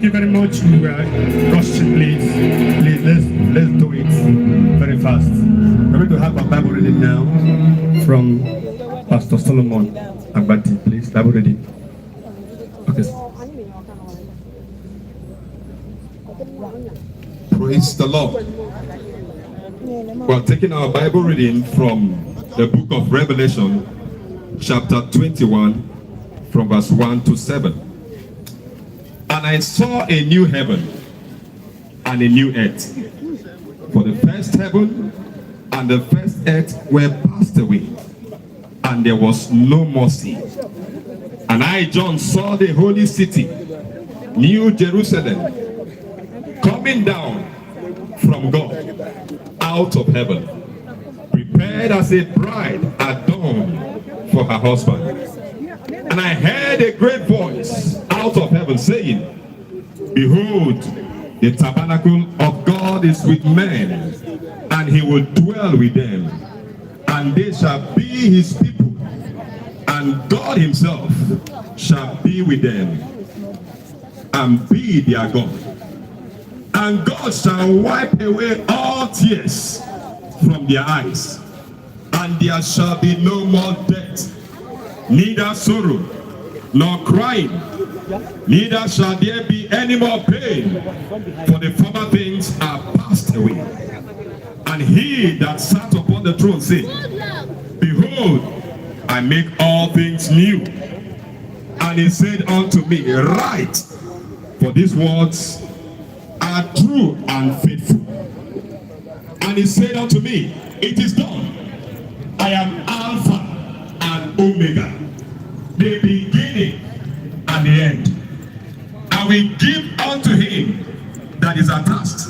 you very much. We are rushing, please. Please, let's do it very fast. We're going to have a Bible reading now from Pastor Solomon Agbati. Please, Bible reading. Okay. Praise the Lord. We are taking our Bible reading from the book of Revelation, chapter 21, from verse 1 to 7. And I saw a new heaven and a new earth. For the first heaven and the first earth were passed away, and there was no more sea. And I, John, saw the holy city, New Jerusalem, coming down from God out of heaven, prepared as a bride adorned for her husband. And I heard a great voice out of heaven saying, Behold, the tabernacle of God is with men, and he will dwell with them, and they shall be his people, and God himself shall be with them, and be their God. And God shall wipe away all tears from their eyes, and there shall be no more death, neither sorrow, nor crying, neither shall there be any more pain, for the former things are passed away. And he that sat upon the throne said, Behold, I make all things new. And he said unto me, Write, for these words are true and faithful. And he said unto me, It is done. I am Alpha and Omega, the beginning and the end. I will give unto him that is attached.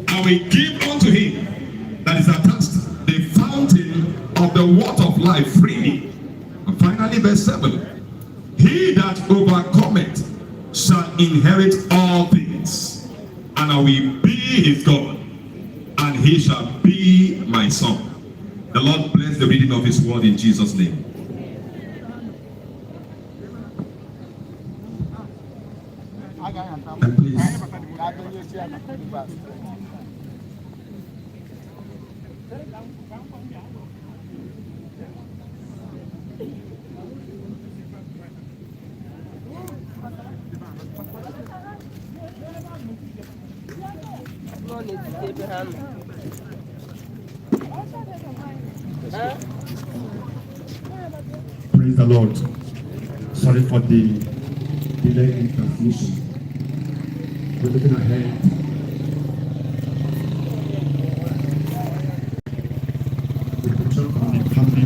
I will give unto him that is attached the fountain of the water of life freely. And finally, verse 7. He that overcometh shall inherit all things, and I will be his God, and he shall be my son. The Lord bless the reading of his word in Jesus' name. And please. Praise the Lord. Sorry for the delay in transmission. We're looking ahead. The picture of the family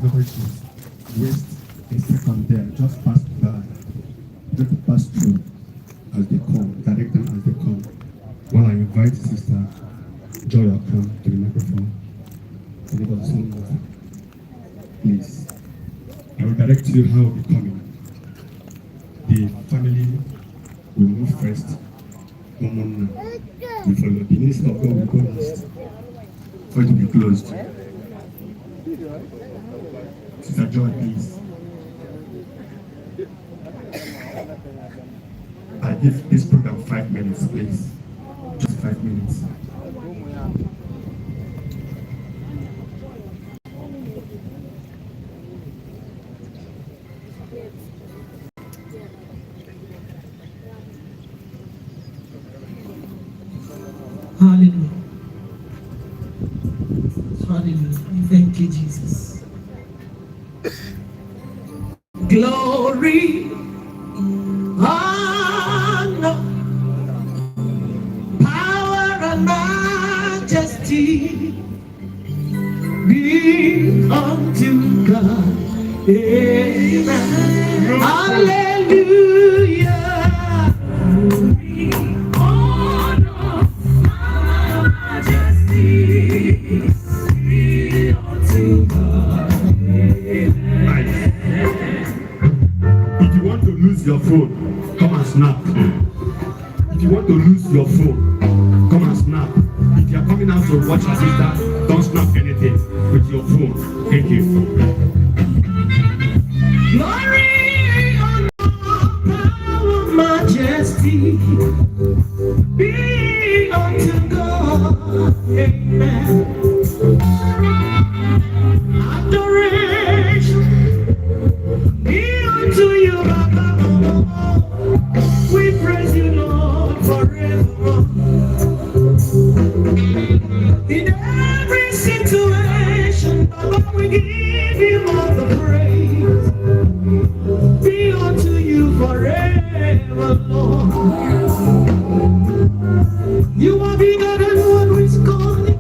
going to waste a second there, just pass by, just pass through as they come, direct them as they come. While I invite Sister Joy Akram to the microphone, please. I will direct you how we'll be coming. The family will move first. We follow. The minister of God will go last for it to be closed. Sister Joy, please. I give this program 5 minutes, please. Just 5 minutes. Hallelujah. Hallelujah. Thank you, Jesus. Glory, honor, power and majesty be unto God. Amen. Hallelujah. Glory, honor, majesty touch your sister, don't snap anything with your phone. Thank you. Glory, honor, power, majesty be unto God. Amen. Adoration be unto you, Baba. We praise you, Lord, forever. In every situation, Baba, we give you all the praise. Be unto you forever, Lord. You are bigger than what we call you.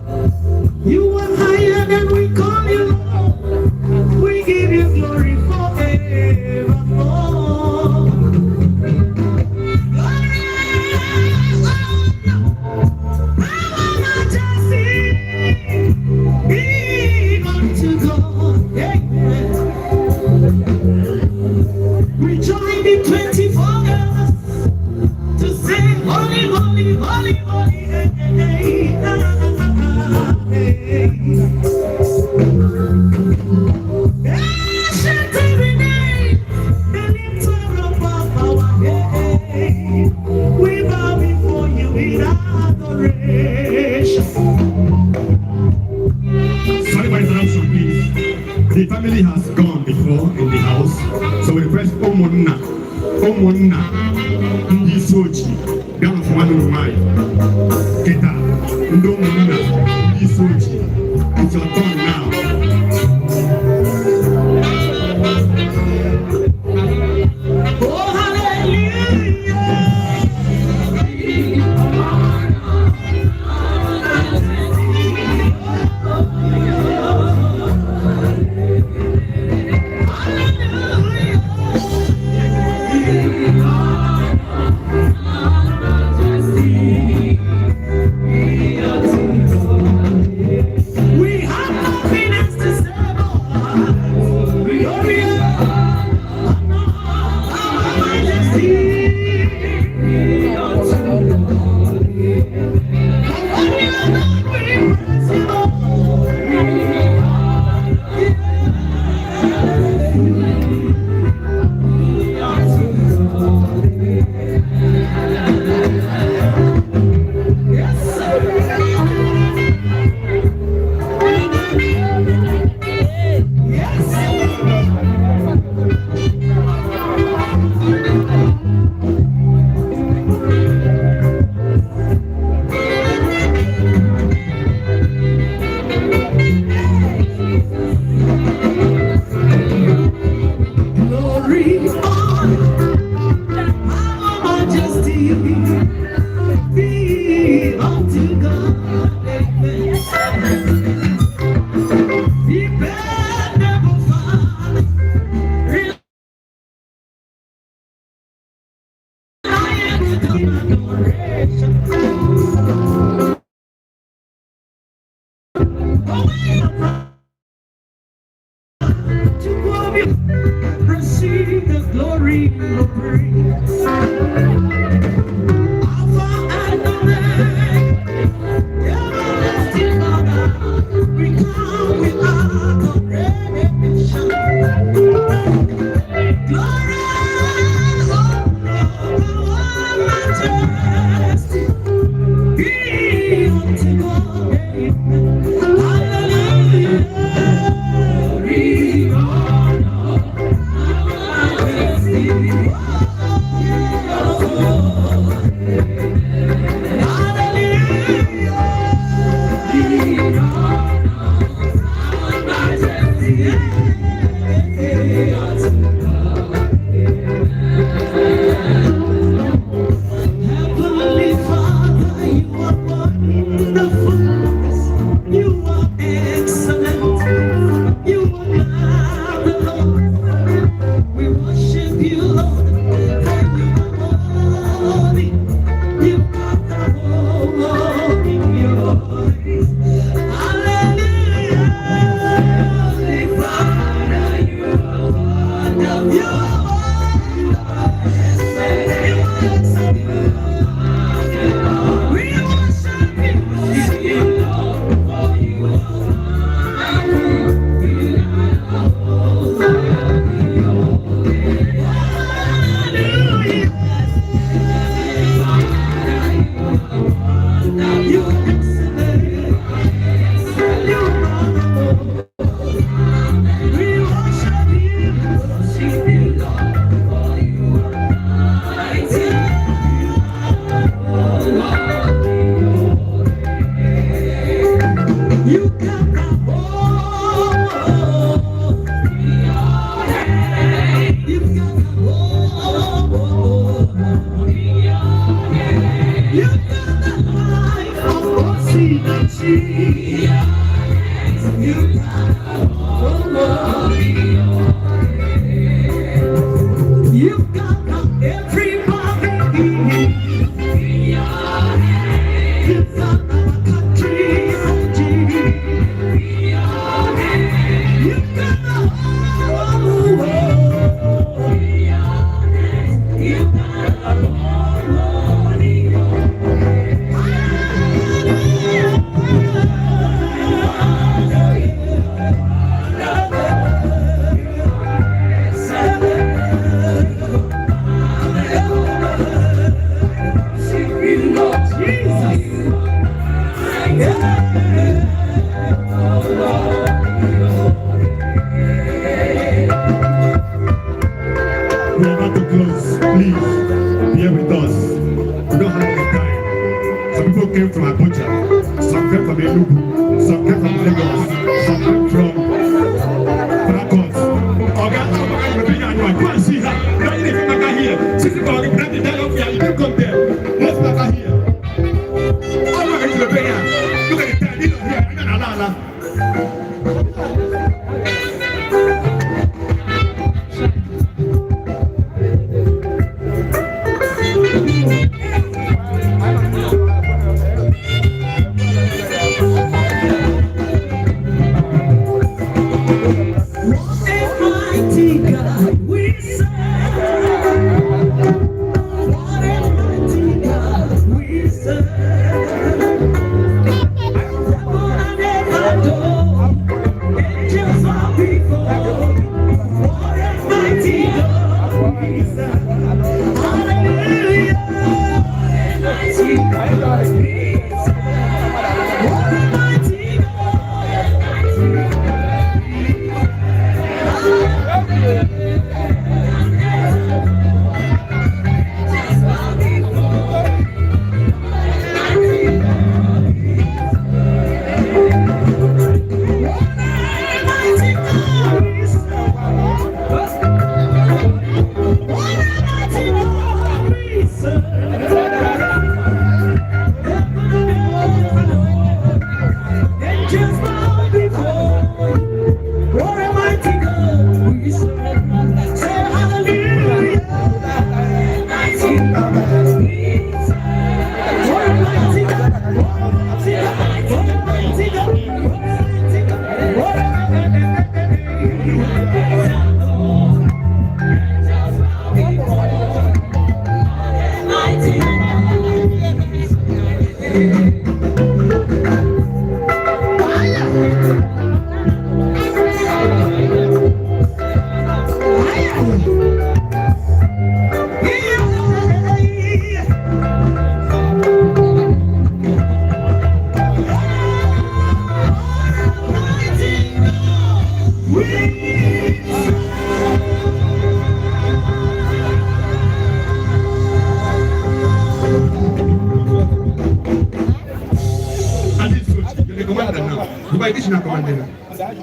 You are higher than we call you, Lord. We give you glory forevermore. Be unto God. Amen. We join the 24 elders to say, Holy, holy, holy, holy. Hey, shout every name, the lifter above our head. We bow before you in adoration. Sorry for interruption, please. The family has gone before in the house, so we request Omonna, Ndi Isuochi, down from Umuaku, Keta, Omonna, Ndi Isuochi. It's your turn now. Oh, hallelujah. We have nothing else to say but glory, majesty. Glory, honor, power, majesty be unto God. Amen. Dependable Father, reliable adoration. To glory, receive the glory of praise. Alpha and Omega, everlasting Father, we come with adoration. Glory, honor, majesty be unto God. Amen. Hallelujah. Glory, honor, majesty.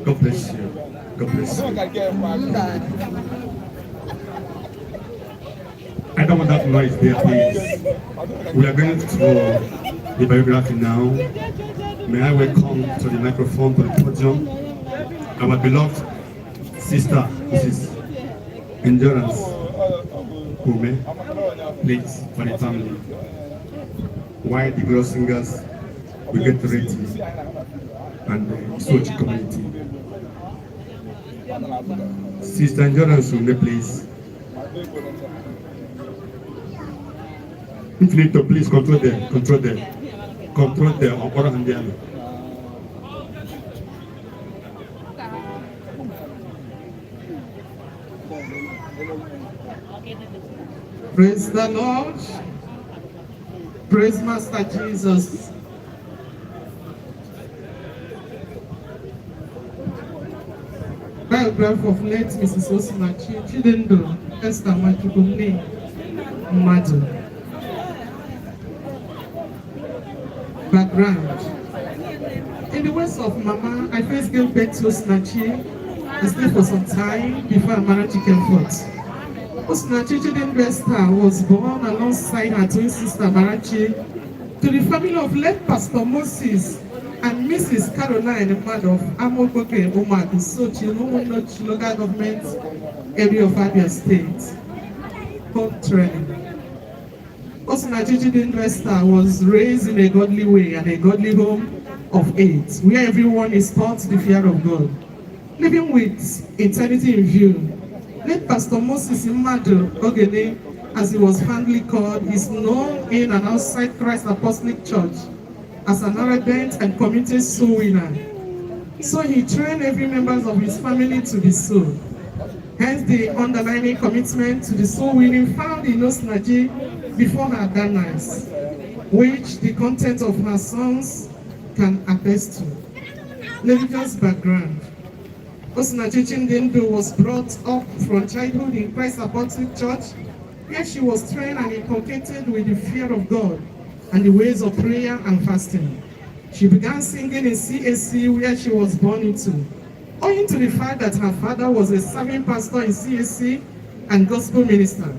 God bless you. God bless you. I don't want that noise there, please. We are going to the biography now. May I welcome to the microphone, to the podium, our beloved sister, Mrs. Endurance Ume, please, for the family. While the girl singers will get ready and the Isuochi community. Sister Endurance Ume, please. If you need to, please control them on other hand there. Praise the Lord. Praise Master Jesus. Biography of late Mrs. Osinachi, Chidendo, Esther Nwachukwu, Madu. Background. In the words of Mama, I first gave birth to Osinachi. I stayed for some time before Amarachi came forth. Osinachi Chidendo was born alongside her twin sister Amarachi to the family of late Pastor Moses and Mrs. Caroline Mad of Umuaku, Isuochi, Umuaku local government area of Abia State. Home training. Osinachi Chidendo was raised in a godly way and a godly home of 8, where everyone is taught the fear of God, living with eternity in view. Late Pastor Moses Imadu Ogene, as he was fondly called, is known in and outside Christ Apostolic Church as an ardent and committed soul winner. So he trained every member of his family to be so. Hence the underlying commitment to the soul winning found in Osinachi before her demise, which the content of her songs can attest to. Religious background. Osinachi Chidendo was brought up from childhood in Christ Apostolic Church, where she was trained and inculcated with the fear of God and the ways of prayer and fasting. She began singing in CAC, where she was born into. Owing to the fact that her father was a serving pastor in CAC and gospel minister,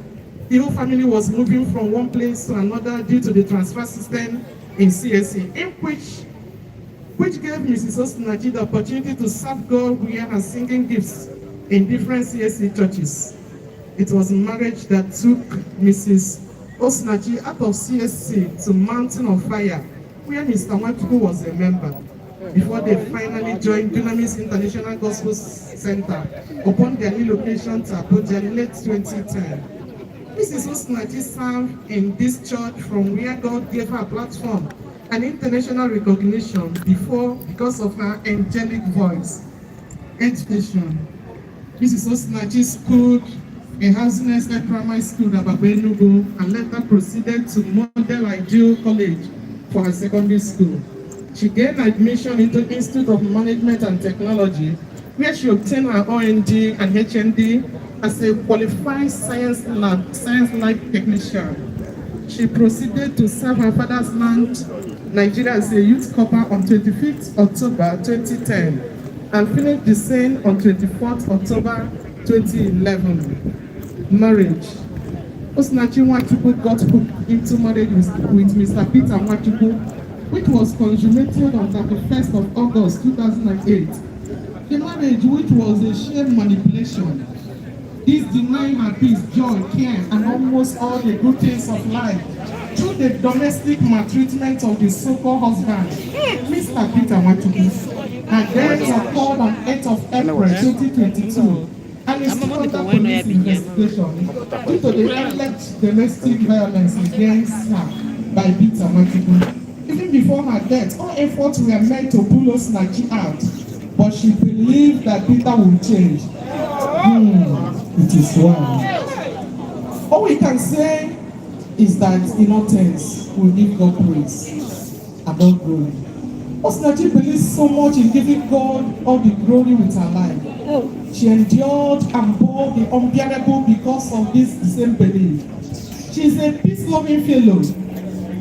the whole family was moving from one place to another due to the transfer system in CAC, in which which gave Mrs. Osinachi the opportunity to serve God via her singing gifts in different CSC churches. It was marriage that took Mrs. Osinachi out of CSC to Mountain of Fire, where Mr. Nwachukwu was a member, before they finally joined Dunamis International Gospel Center upon their relocation to Abuja in late 2010. Mrs. Osinachi served in this church from where God gave her a platform and international recognition because of her angelic voice. Education. Mrs. Osinachi schooled in Housing Estate Primary School at Enugu and later proceeded to Model Ideal College for her secondary school. She gained admission into Institute of Management and Technology, where she obtained her OND and HND as a qualified science-like technician. She proceeded to serve her father's land, Nigeria, as a youth corps on 25th October 2010 and finished the same on 24th October 2011. Marriage. Osinachi Nwachukwu got hooked into marriage with Mr. Peter Nwachukwu, which was consummated on 31st of August 2008. The marriage, which was a sheer manipulation, this denying her peace, joy, care, and almost all the good things of life through the domestic maltreatment of the so-called husband, Mr. Peter Nwachukwu. Her death occurred on 8th of April 2022 and is still under police investigation due to the alleged domestic violence against her by Peter Nwachukwu. Even before her death, all efforts were made to pull Osinachi out, but she believed that Peter would change. It is well. All we can say is that in all things we give God praise and all glory. Osinachi believes so much in giving God all the glory with her life. She endured and bore the unbearable because of this same belief. She is a peace-loving fellow.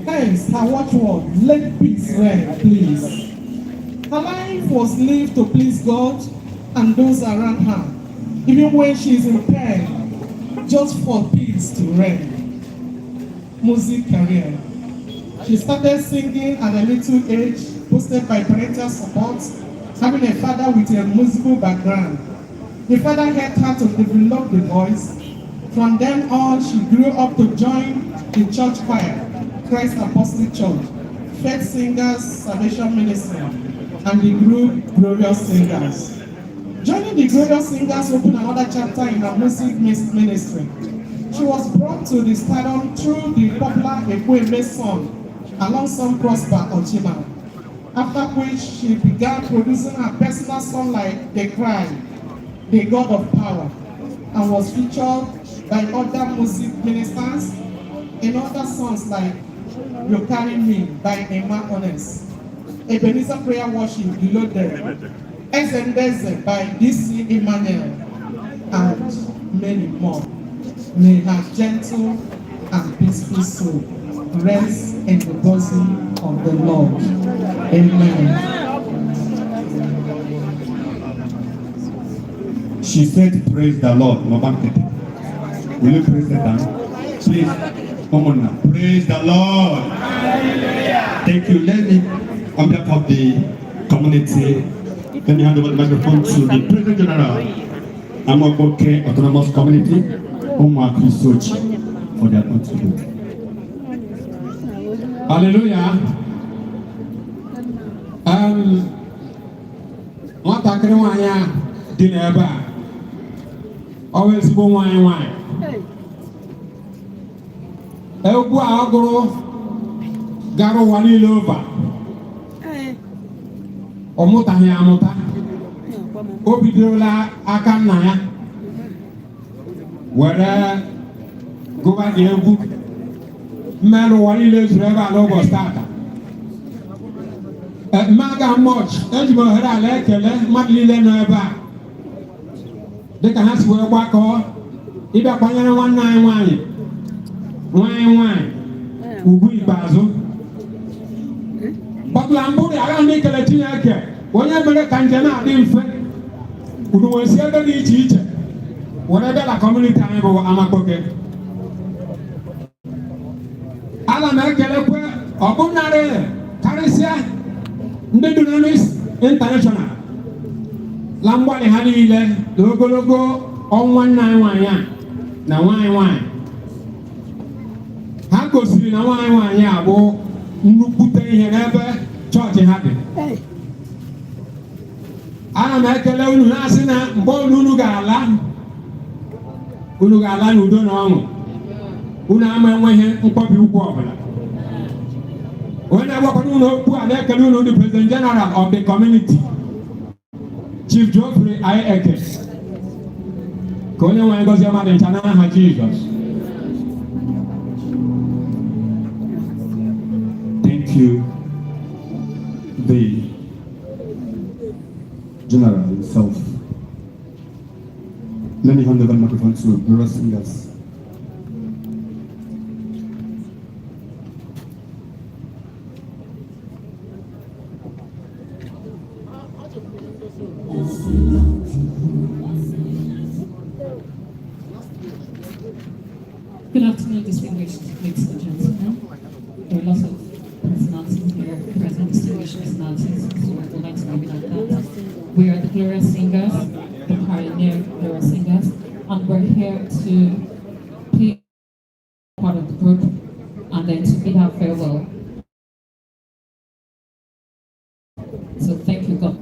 Hence, her watchword, let peace reign, please. Her life was lived to please God and those around her, even when she is in pain, just for peace to reign. Music career. She started singing at a little age, boosted by parental support, having a father with a musical background. The father helped her to develop the voice. From then on, she grew up to join the church choir, Christ Apostolic Church, Faith Singers Salvation Ministry, and the group Glorious Singers. Joining the Glorious Singers opened another chapter in her music ministry. She was brought to the stardom through the popular Ekweme song, alongside Prosper Ochima, after which she began producing her personal song like The Cry, The God of Power, and was featured by other music ministers in other songs like You Carry Me by Emma Honest, Ebenezer Prayer Worship Below Them, Ezendeze by DC Emmanuel, and many more. May her gentle and peaceful soul rest in the bosom of the Lord. Amen. She said, praise the Lord. Will you praise the Lord? Please, come on now. Praise the Lord. Hallelujah. Thank you. Let me, on behalf of the community, let me hand over the microphone to the President General, Umuaku Autonomous Community, Umuaku Isuochi, for their contribution. Hallelujah. Nwatakịrị nwanyị a dị n'ebe a, ọ bụ ezigbo nwanyị. Egwu a ọ gụrụ gara ụwa niile over. Ọ mụtaghị amụta. O bidola aka nna ya were gụba dị egwu mmerụ ụwa niile zuru ebe a n'ụbọchị taata. Mmaga much eji m ohere ala ekele mmadụ niile nọ ebe a dịka ha si wee gbakọọ ịbịa kwanyere nwanne anyị nwanyị ugwu ikpeazụ. Gbapụla mbụ dị agha ndị ikele Chineke onye mere ka njem na-adị mfe unu wee si ebe dị iche iche were bịa na kọmuniti anyị bụ Amakpoke. Ana m ekelekwe ọbụnarị karịsịa ndị Dunamis International la mgbalị ha niile na ogologo ọnwa nna anyị nwaanyị a na nwaanyị ha gosiri na nwaanyị a bụ nnukwute ihe n'ebe chọọchị ha dị. Ana m ekele unu na-asị na mgbe unu ga-ala n'udo na ọṅụ, unu ama enweghị mkpọbi ụkwụ ọbụla. Onye na-agwakwara unu okwu a na-ekele unu the President General of the community, Chief Geoffrey Ayeke, ka onye nwere ngozi ọma dị ncha n'aha Jizọs. Thank you, the General himself. Let me hand over the microphone to Glorious Singers. Good afternoon, distinguished ladies and gentlemen. There are lots of personalities here, present distinguished personalities, so I would like to leave it at that. We are the Glorious Singers, the pioneer Glorious Singers, and we're here to play part of the group and then to bid our farewell. So thank you, God.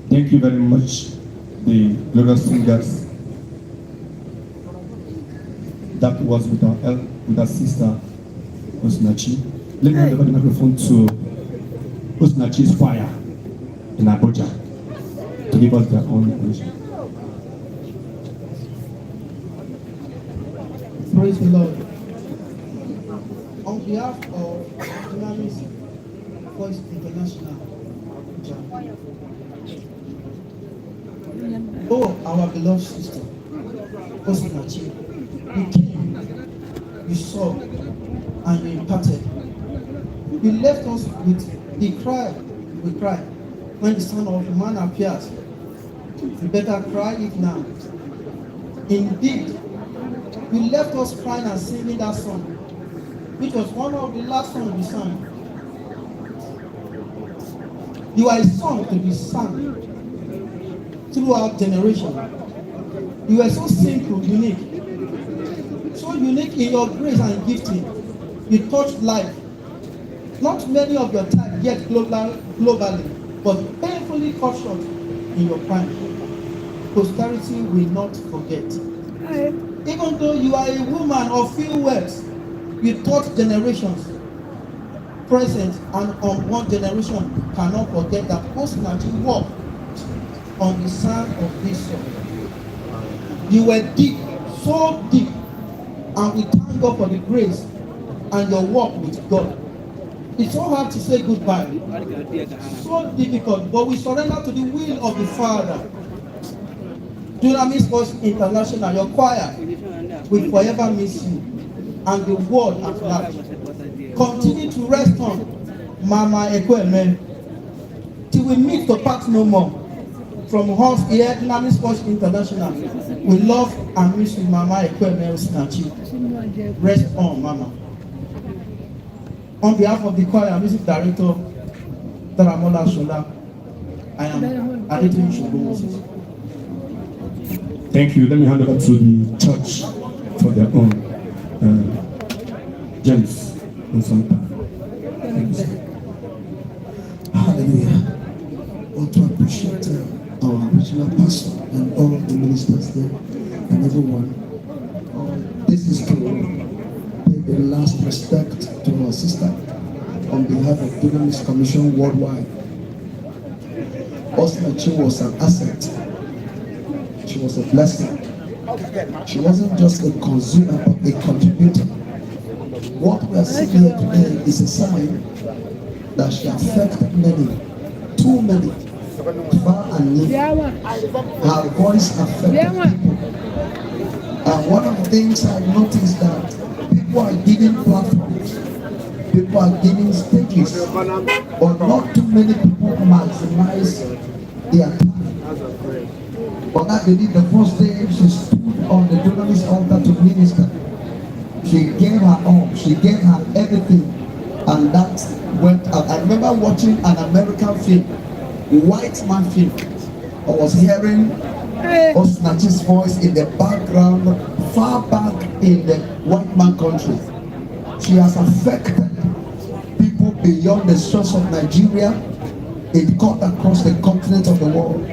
Thank you very much, the Glorious Singers. That was with our sister, Osinachi. Let me hand over the microphone to Osinachi's choir in Abuja to give us their own information. Praise the Lord. On behalf of Dunamis Voice International, oh, our beloved sister, Osinachi, you came, you saw, and you imparted. You left us with the cry, we cry. When the Son of Man appears, you better cry it now. Indeed, you left us crying and singing that song, which was one of the last songs we sang. You are a song to be sung throughout generation. You are so simple, unique. So unique in your grace and gifting. You touched life. Not many of your time yet globally, but painfully cut short in your prime. Posterity will not forget. Even though you are a woman of few words, you taught generations. Present and unborn generation cannot forget that Osinachi walked on the sand of this soil. You were deep, so deep, and we thank God for the grace and your walk with God. It's so hard to say goodbye, so difficult, but we surrender to the will of the Father. Dunamis Voice International, your choir will forever miss you, and the world at large. Continue to rest on Mama Ekweme till we meet to part no more. From us here, Dunamis Voice International, we love and miss you, Mama Ekweme Osinachi. Rest on, Mama. On behalf of the choir music director, Daramola Shola, I am Adetunji Shogo Moses. Thank you. Let me hand over to the church for their own. James Nsonta. Hallelujah. I want to appreciate our original pastor and all the ministers there and everyone. This is to pay the last respect to our sister on behalf of Dunamis Commission Worldwide. Osinachi was an asset. She was a blessing. She wasn't just a consumer, but a contributor. What we are seeing here today is a sign that she affected many, too many, far and near. Her voice affected people. And one of the things I noticed that people are giving platforms, people are giving stages, but not too many people maximize their time. But I believe the first day she stood on the Dunamis altar to minister, she gave her all, she gave her everything, and that went out. I remember watching an American film, a white man film. I was hearing Osinachi's voice in the background, far back in the white man country. She has affected people beyond the shores of Nigeria. It got across the continent of the world.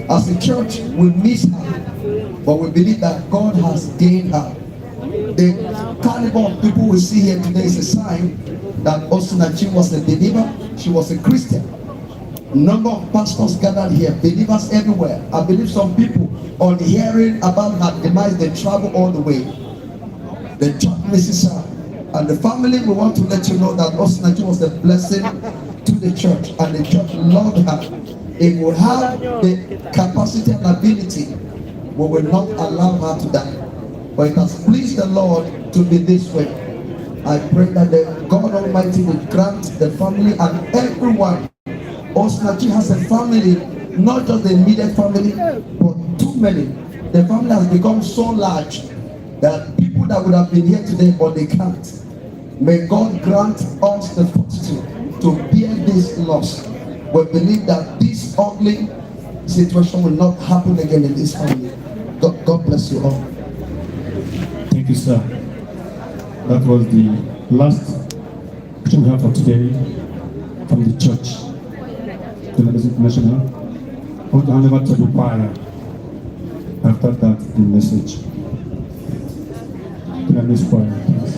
As a church, we miss her, but we believe that God has gained her. The caliber of people we see here today is a sign that Osinachi was a believer, she was a Christian. Number of pastors gathered here, believers everywhere. I believe some people, on hearing about her demise, they travel all the way. The church misses her. And the family, we want to let you know that Osinachi was a blessing to the church, and the church loved her. If we have the capacity and ability, we will not allow her to die. But it has pleased the Lord to be this way. I pray that the God Almighty will grant the family and everyone. Osinachi has a family, not just the immediate family, but too many. The family has become so large that people that would have been here today, but they can't. May God grant us the fortitude to bear this loss. We believe that this ugly situation will not happen again in this family. God bless you all. Thank you, sir. That was the last question we have for today from the church. The International. I want to hand over to the choir. After that, the message. The choir, please.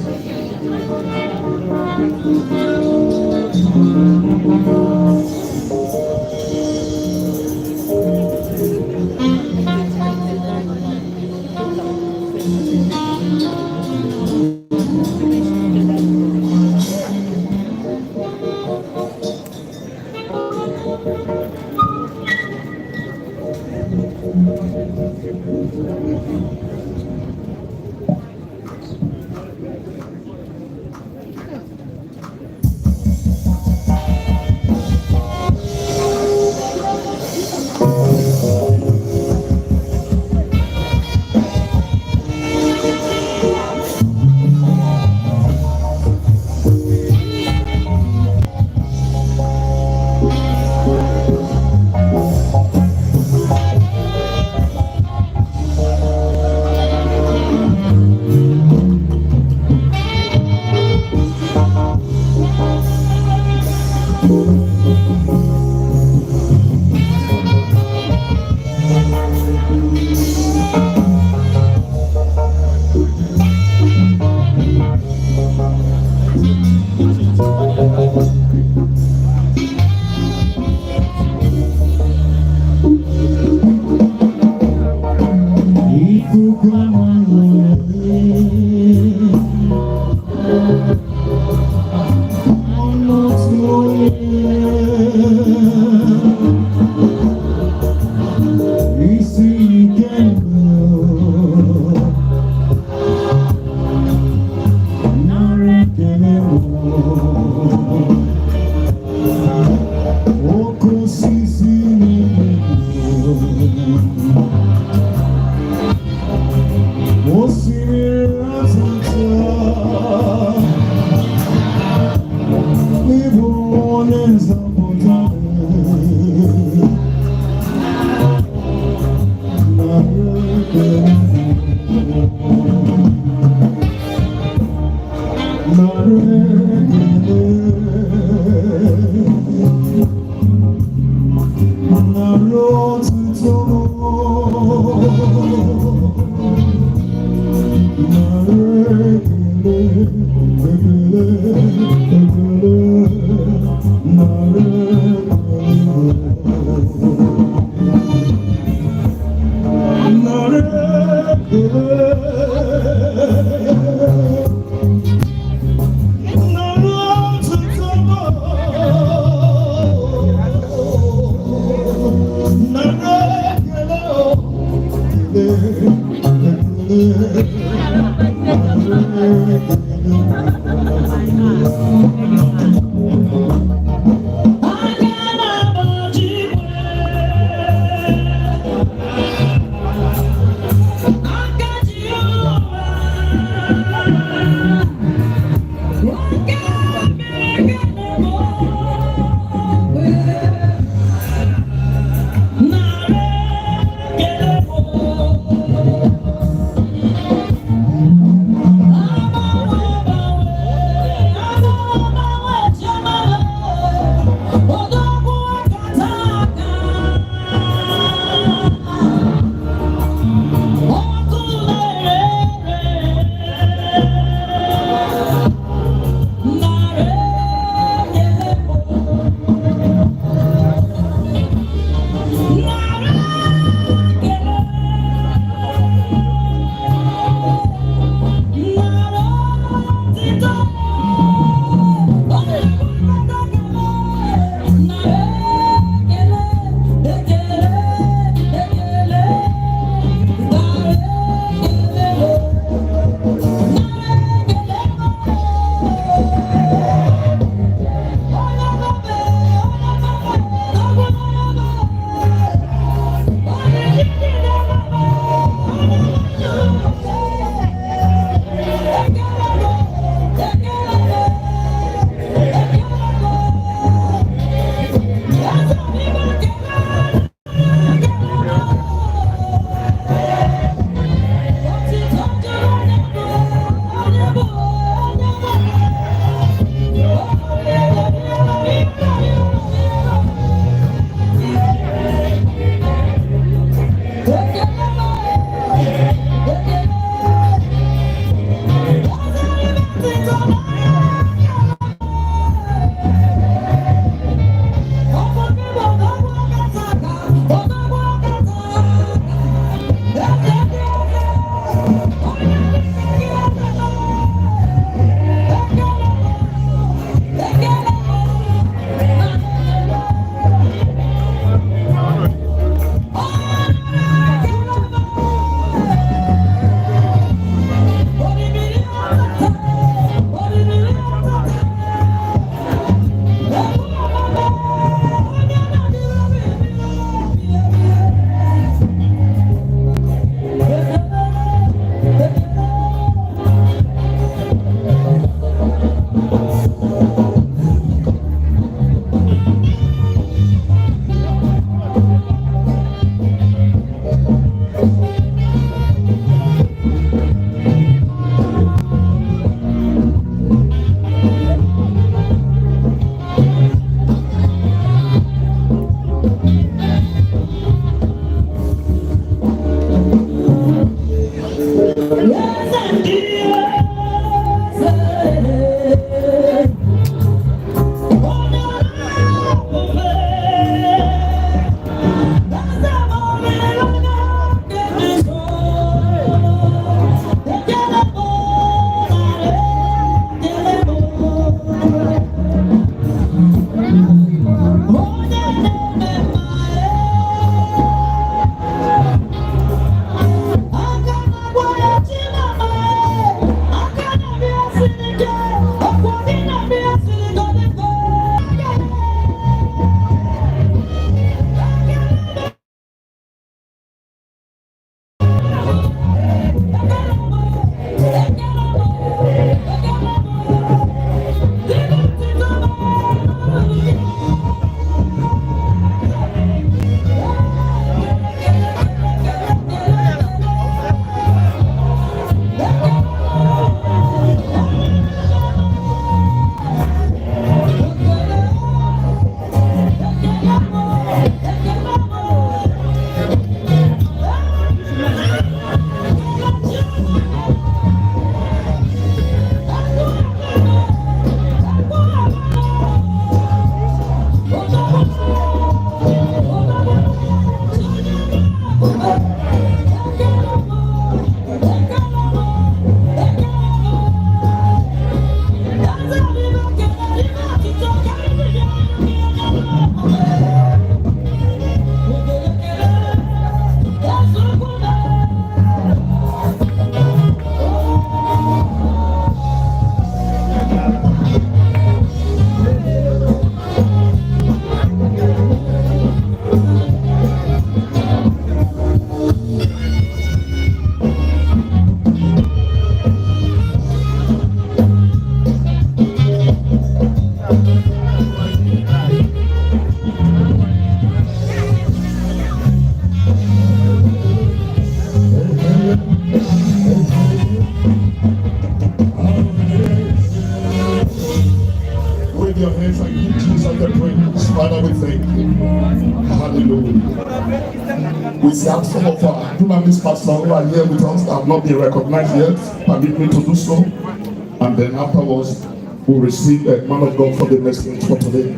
We have some of our dunamis pastors who are here with us that have not been recognized yet. Permit me to do so. And then afterwards, we'll receive a man of God for the message for today.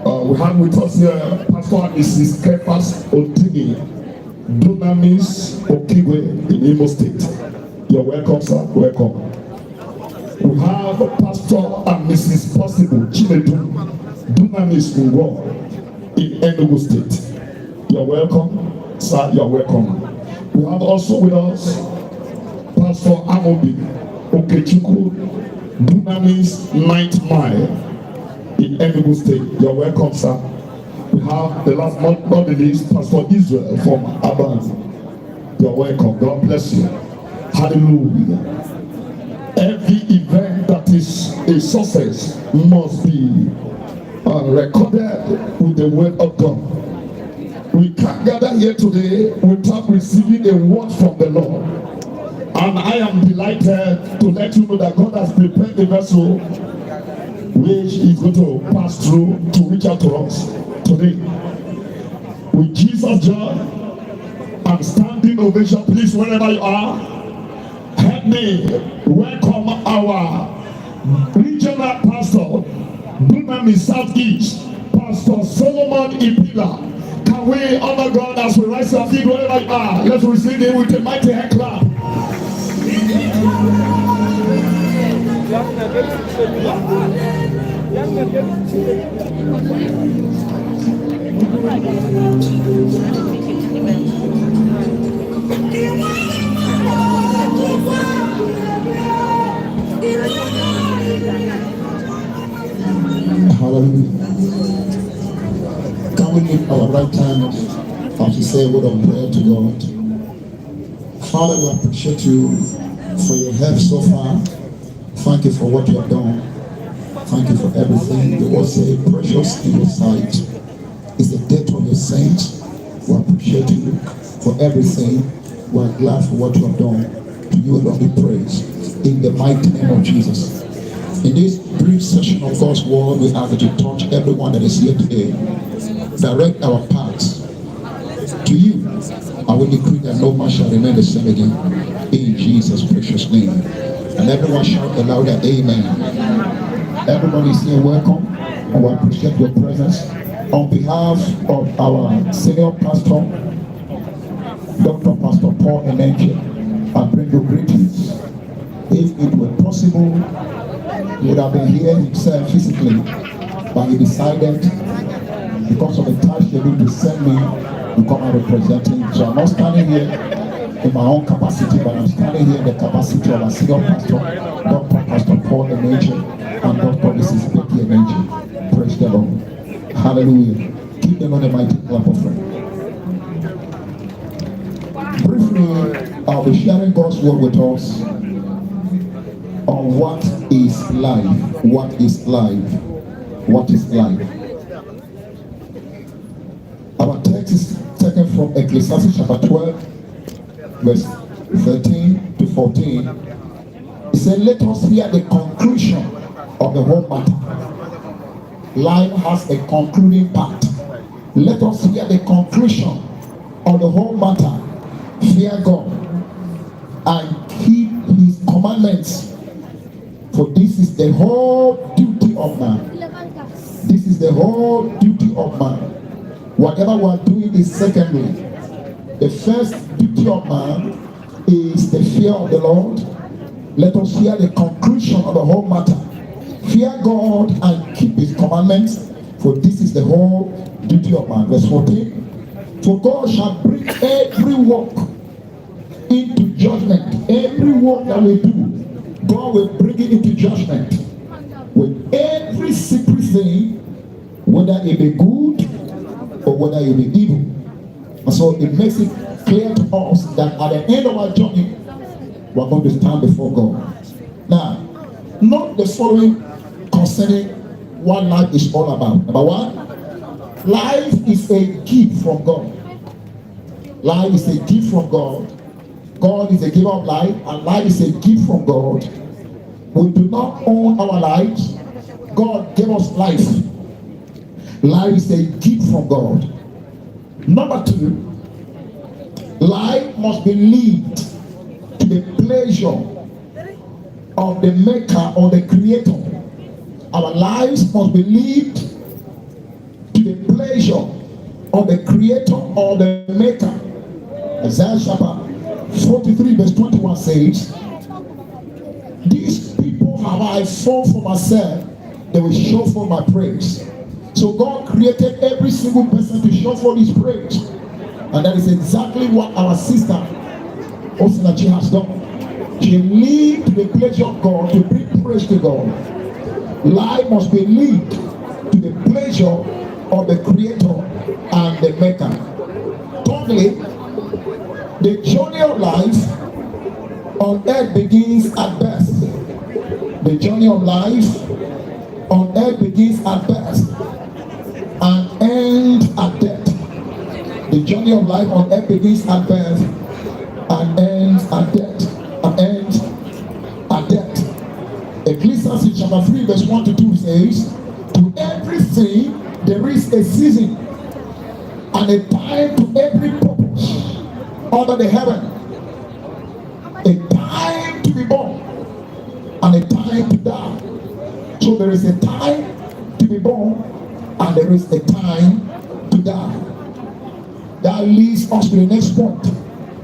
We have with us here Pastor and Mrs. Kefas Otini, Dunamis Okigwe in Imo State. You're welcome, sir. Welcome. We have Pastor and Mrs. Possible Chinedu, Dunamis Ungo in Enugu State. You're welcome, sir. You're welcome. We have also with us Pastor Amobi Okechukwu, Dunamis 9th Mile in Enugu State. You're welcome, sir. We have the last but not the least, Pastor Israel from Abia. You're welcome. God bless you. Hallelujah. Every event that is a success must be recorded with the word of God. We can't gather here today without receiving a word from the Lord. And I am delighted to let you know that God has prepared a vessel which is going to pass through to reach out to us today. With Jesus' joy and standing ovation, please, wherever you are, help me welcome our regional pastor, Dunamis Southeast, Pastor Solomon Ipila. Can we honor God as we rise our feet wherever you are? Let's receive him with a mighty hand clap. Hallelujah. Can we lift our right hand as we say a word of prayer to God? Father, we appreciate you for your help so far. Thank you for what you have done. Thank you for everything. The word say, precious in your sight is the death of your saints. We appreciate you for everything. We are glad for what you have done. To you alone be praised. In the mighty name of Jesus. In this brief session of God's word, we ask that you touch everyone that is here today. Direct our paths to you. And we decree that no man shall remain the same again. In Jesus' precious name. And everyone shout the louder amen. Everybody is here, welcome. And we appreciate your presence. On behalf of our senior pastor, Dr. Pastor Paul Enenche, I bring you greetings. If it were possible, he would have been here himself physically, but he decided, because of the task schedule, to send me to come and represent him. So I'm not standing here in my own capacity, but I'm standing here in the capacity of our senior pastor, Dr. Pastor Paul Enenche, and Dr. Mrs. Becky Enenche. Praise the Lord. Hallelujah. Keep them on the mighty clap of friend. Briefly, I'll be sharing God's word with us on what is life. What is life? What is life? Our text is taken from Ecclesiastes chapter 12, verse 13 to 14. It said, let us hear the conclusion of the whole matter. Life has a concluding part. Let us hear the conclusion of the whole matter. Fear God and keep his commandments, for this is the whole duty of man. This is the whole duty of man. Whatever we are doing is secondary. The first duty of man is the fear of the Lord. Let us hear the conclusion of the whole matter. Fear God and keep his commandments, for this is the whole duty of man. Verse 14. For God shall bring every work into judgment. Every work that we do, God will bring it into judgment. With every secret thing, whether it be good or whether it be evil. And so it makes it clear to us that at the end of our journey, we're going to stand before God. Now, note the following concerning what life is all about. Number one, life is a gift from God. Life is a gift from God. God is a giver of life, and life is a gift from God. We do not own our lives. God gave us life. Life is a gift from God. Number two, Life must be lived to the pleasure of the maker or the creator. Our lives must be lived to the pleasure of the creator or the maker. Isaiah chapter 43 verse 21 says, these people have I formed for myself, they will show for my praise. So God created every single person to show for his praise. And that is exactly what our sister Osinachi has done. She lived to the pleasure of God, to bring praise to God. Life must be lived to the pleasure of the creator and the maker. Thirdly, the journey of life on earth begins at birth. The journey of life on earth begins at birth and ends at death. The journey of life on earth begins at birth and ends at death. And ends at death. Ecclesiastes chapter 3 verse 1 to 2 says, to everything there is a season and a time to every purpose under the heaven. A time to be born and a time to die. So there is a time to be born and there is a time to die. That leads us to the next point,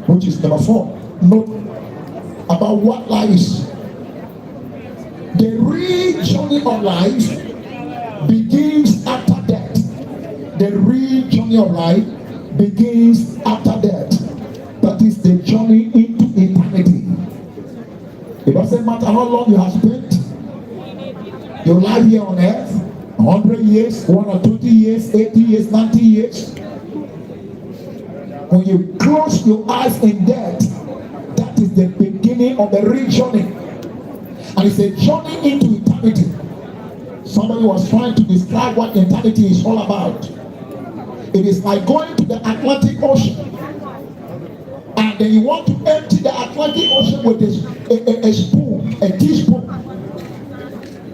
which is number 4. Note about what life is. The real journey of life begins after death. The real journey of life begins after death. That is the journey into eternity. It doesn't matter how long you have spent your life here on earth, 100 years, 1 or 20 years, 80 years, 90 years. When you close your eyes in death, that is the beginning of the real journey. And it's a journey into eternity. Somebody was trying to describe what eternity is all about. It is like going to the Atlantic Ocean and then you want to empty the Atlantic Ocean with a spoon, a teaspoon.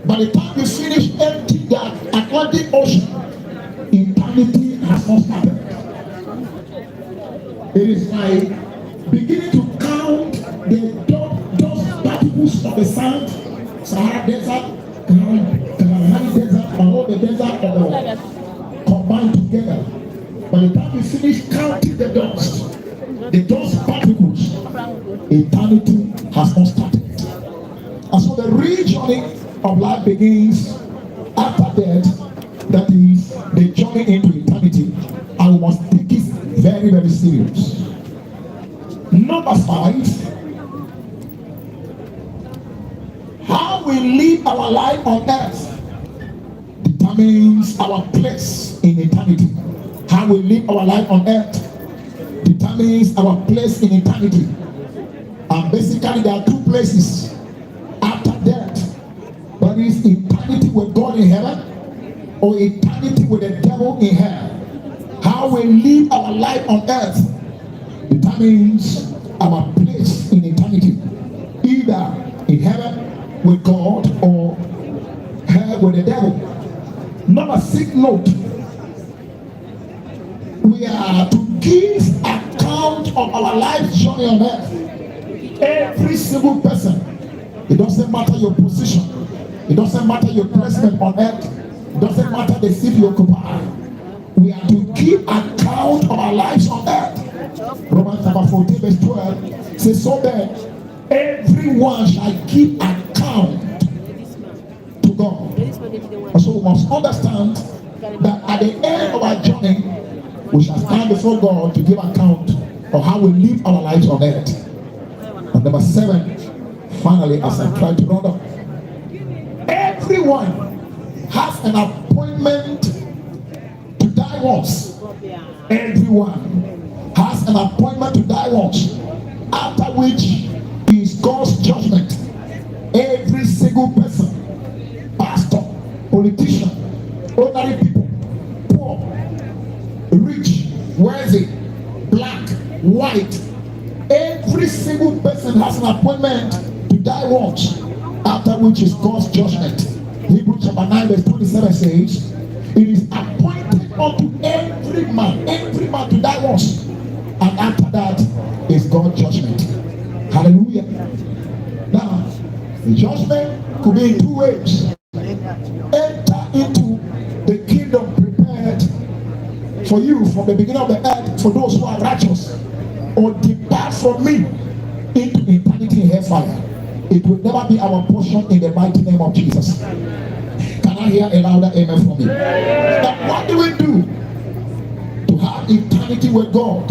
By the time you finish emptying the Atlantic Ocean, eternity has not started. It is like beginning to count the dust particles of the sand, Sahara Desert, Kalahari Desert, and all the desert of the world combined together. By the time you finish counting the dust particles, eternity has not started. And so the real journey of life begins after death, that is the journey into eternity. And we must take it very, very serious. Number 5, how we live our life on earth determines our place in eternity. How we live our life on earth determines our place in eternity. And basically there are 2 places after death. That is eternity with God in heaven or eternity with the devil in hell. How we live our life on earth determines our place in eternity, either in heaven with God or hell with the devil. Number 6 note, we are to give account of our life journey on earth. Every single person, it doesn't matter your position, it doesn't matter your placement on earth, it doesn't matter the seat you occupy. We are to give account of our lives on earth. Romans chapter 14 verse 12 says, so that everyone shall give account to God. And so we must understand that at the end of our journey, we shall stand before God to give account of how we live our lives on earth. And number 7, finally, as I try to round up, everyone has an appointment to die once. Everyone has an appointment to die once, after which is God's judgment. Every single person, pastor, politician, ordinary people, poor, rich, wealthy, black, white, every single person has an appointment to die once, after which is God's judgment. Hebrews chapter 9 verse 27 says, it is appointed unto every man to die once, And after that is God's judgment. Hallelujah. Now, the judgment could be in two ways. Enter into the kingdom prepared for you from the beginning of the earth for those who are righteous, or depart from me into eternity in hellfire. It will never be our portion in the mighty name of Jesus. Can I hear a louder amen from you? Now, what do we do to have eternity with God?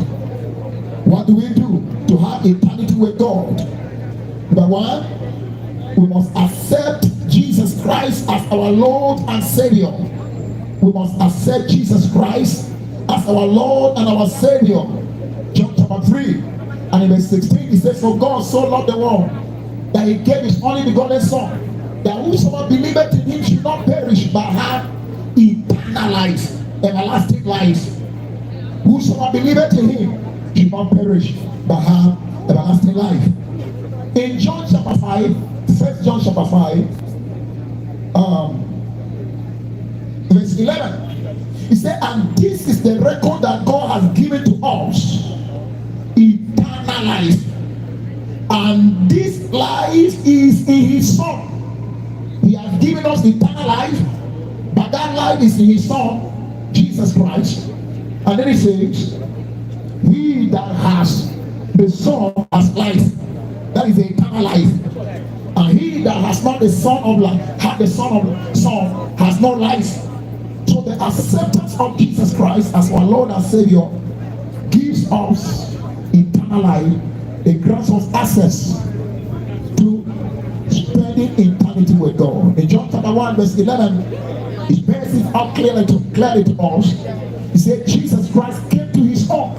What do we do to have eternity with God? Number one, we must accept Jesus Christ as our Lord and Savior. We must accept Jesus Christ as our Lord and our Savior. John chapter 3 and in verse 16, he says, for God so loved the world that he gave his only begotten Son, that whosoever believeth in him should not perish but have eternal life, everlasting life. Whosoever believeth in him should not perish but have everlasting life. In John chapter 5, 1 John chapter 5, verse 11, he said, and this is the record that God has given to us, eternal life. And this life is in his Son. He has given us eternal life, but that life is in his Son, Jesus Christ. And then he says, he that has the Son has life. That is the eternal life. And he that has not the Son of life, have the Son has no life. So the acceptance of Jesus Christ as our Lord and Savior gives us eternal life. It grants us access to spending eternity with God. In John chapter 1 verse 11, it bears it out clearly to us. He said Jesus Christ came to his own,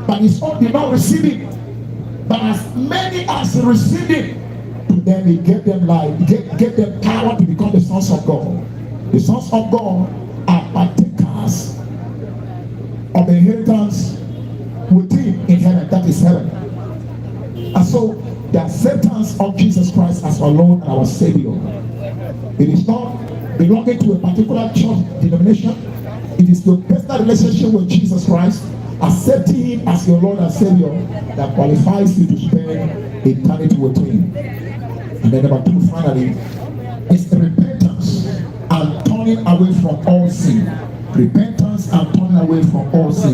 but his own did not receive him. But as many as received him, to them he gave them life, gave them power to become the sons of God. The sons of God are partakers of the inheritance with him in heaven, that is heaven. And so the acceptance of Jesus Christ as our Lord and our Savior, it is not belonging to a particular church denomination. It is your personal relationship with Jesus Christ, accepting him as your Lord and Savior, that qualifies you to spend eternity with him. And then number two, finally, is repentance and turning away from all sin. Repentance and turning away from all sin.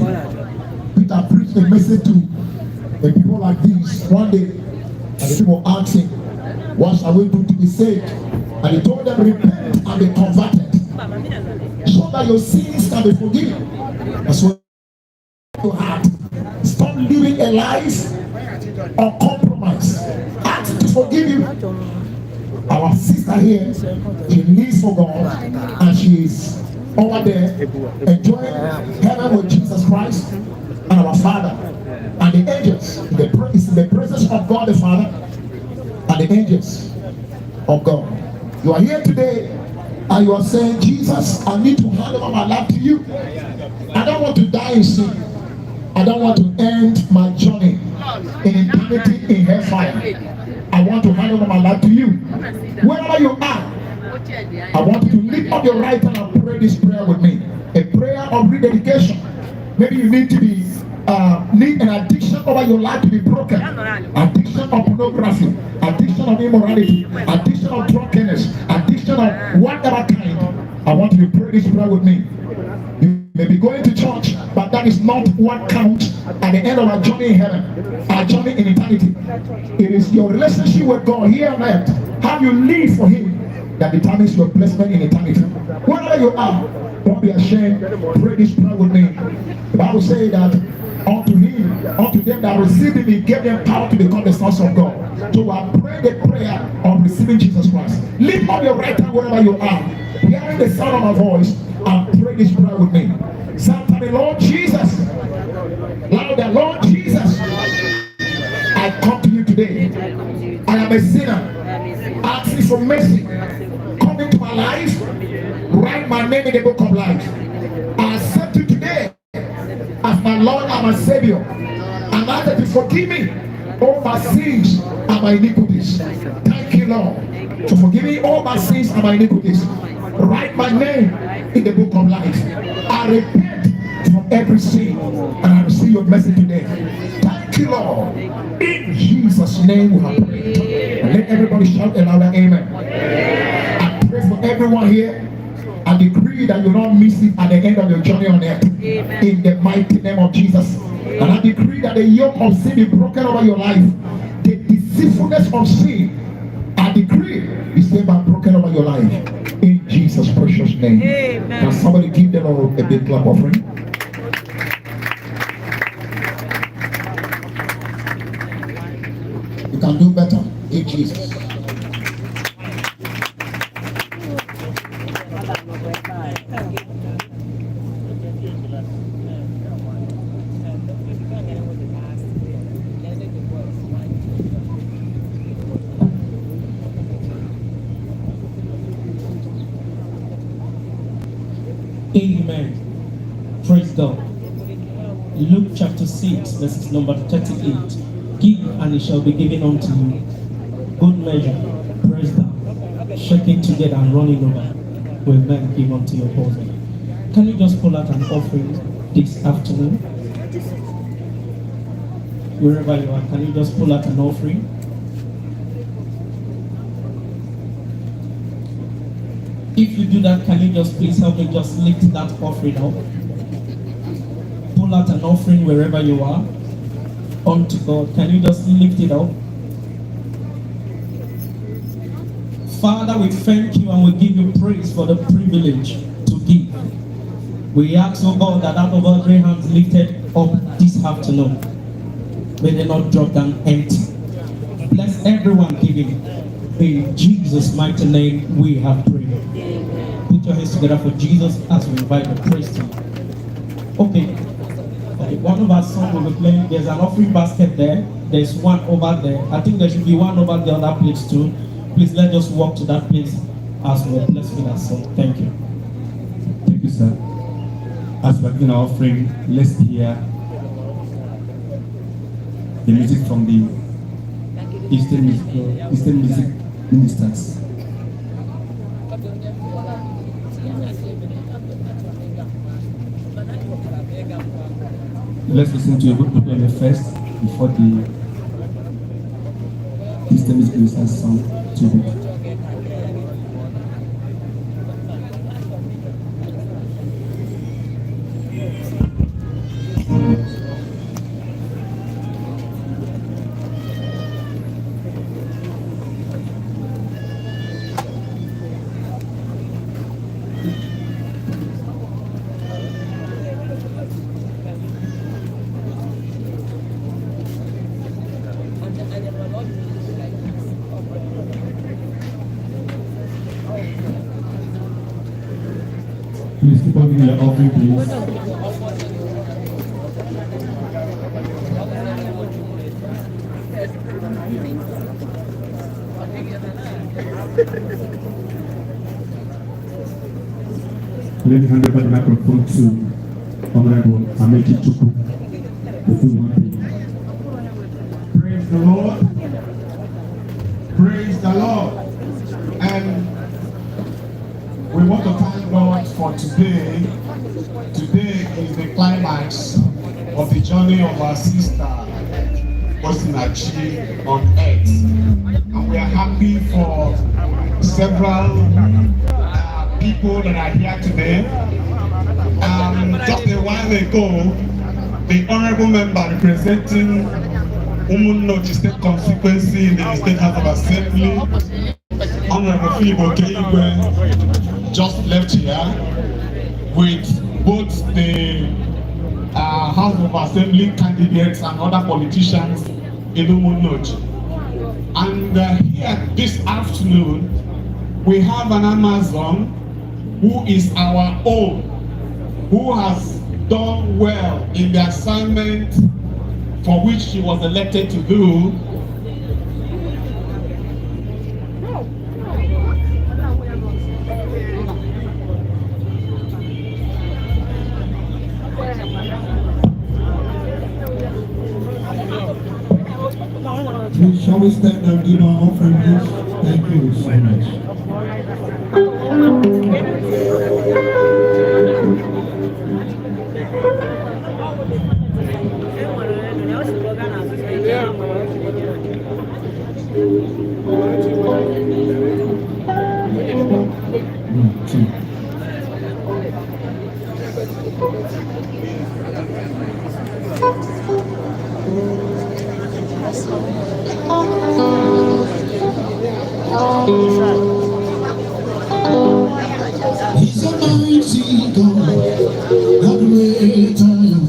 Peter preached a message to the people like this one day, and the people asked him, what shall we do to be saved? And he told them, repent and be converted, so that your sins can be forgiven. That's what you had. Stop living a life of compromise. Ask to forgive you. Our sister here, she lives for God, and she is over there enjoying heaven with Jesus Christ and our Father and the angels. It's in the presence of God the Father and the angels of God. You are here today and you are saying, Jesus, I need to hand over my life to you. I don't want to die in sin. I don't want to end my journey in eternity in hellfire. I want to hand over my life to you. Wherever you are, I want you to lift up your right hand and pray this prayer with me. A prayer of rededication. Maybe you need to be need an addiction over your life to be broken. Addiction of pornography, addiction of immorality, addiction of drunkenness, addiction of whatever kind. I want you to pray this prayer with me. You may be going to church, but that is not what counts at the end of our journey in heaven, our journey in eternity. It is your relationship with God here on earth, how you live for him, that determines your placement in eternity. Wherever you are, don't be ashamed. Pray this prayer with me. The Bible says that unto them that received him, he gave them power to become the sons of God. So I pray the prayer of receiving Jesus Christ. Lift up your right hand wherever you are, hearing the sound of my voice, and pray this prayer with me. Sometimes, Lord Jesus, louder, Lord Jesus, I come to you today. I am a sinner, asking for mercy. Come into my life, write my name in the book of life. I accept you today as my Lord and my Savior, and ask that you forgive me all my sins and my iniquities. Thank you, Lord, for forgiving all my sins and my iniquities. Write my name in the book of life. I repent from from every sin, and I receive your mercy today. Thank you, Lord. In Jesus' name we have prayed. And let everybody shout a louder amen. I pray for everyone here. I decree that you will not miss it at the end of your journey on earth. In the mighty name of Jesus. And I decree that the yoke of sin be broken over your life. The deceitfulness of sin, I decree, is never broken over your life. In Jesus' precious name. Can somebody give the Lord a big clap offering? You can do better in Jesus. Amen. Praise God. Luke chapter 6, verses number 38. Give and it shall be given unto you. Good measure, pressed down, shaking together and running over, will men give unto your bosom. Can you just pull out an offering this afternoon? Wherever you are, can you just pull out an offering? If you do that, can you just please help me just lift that offering up? Pull out an offering wherever you are unto God. Can you just lift it up? Father, we thank you and we give you praise for the privilege to give. We ask, oh God, that out of every hand lifted up this afternoon, may they not drop down empty. Bless everyone giving. In Jesus' mighty name we have prayed. Put your hands together for Jesus as we invite the praise team. Okay, one of our songs will be playing. There's an offering basket there. There's one over there. I think there should be one over the other place too. Please let us walk to that place as we're blessed with that song. Thank you. Thank you, sir. As we're giving our offering, let's hear the music from the Eastern music ministers. Let's listen to a good prayer first before the Eastern music ministers song to be. Please keep on giving your offering, please. Let me hand over the microphone to Honorable Nwachukwu. Praise the Lord. Praise the Lord. And we want to thank God for today. Today is the climax of the journey of our sister Osinachi on earth. And we are happy for several people that are here today. Just a while ago, the honorable member representing Umuaku State constituency in the State House of Assembly, Honorable Philip Okeigwe, just left here with both the House of Assembly candidates and other politicians in Umuaku. And here this afternoon, we have an Amazon who is our own, who has done well in the assignment for which she was elected to do. Please, shall we stand and give our offering, please? Thank you so much. He's a mighty God, a great I am.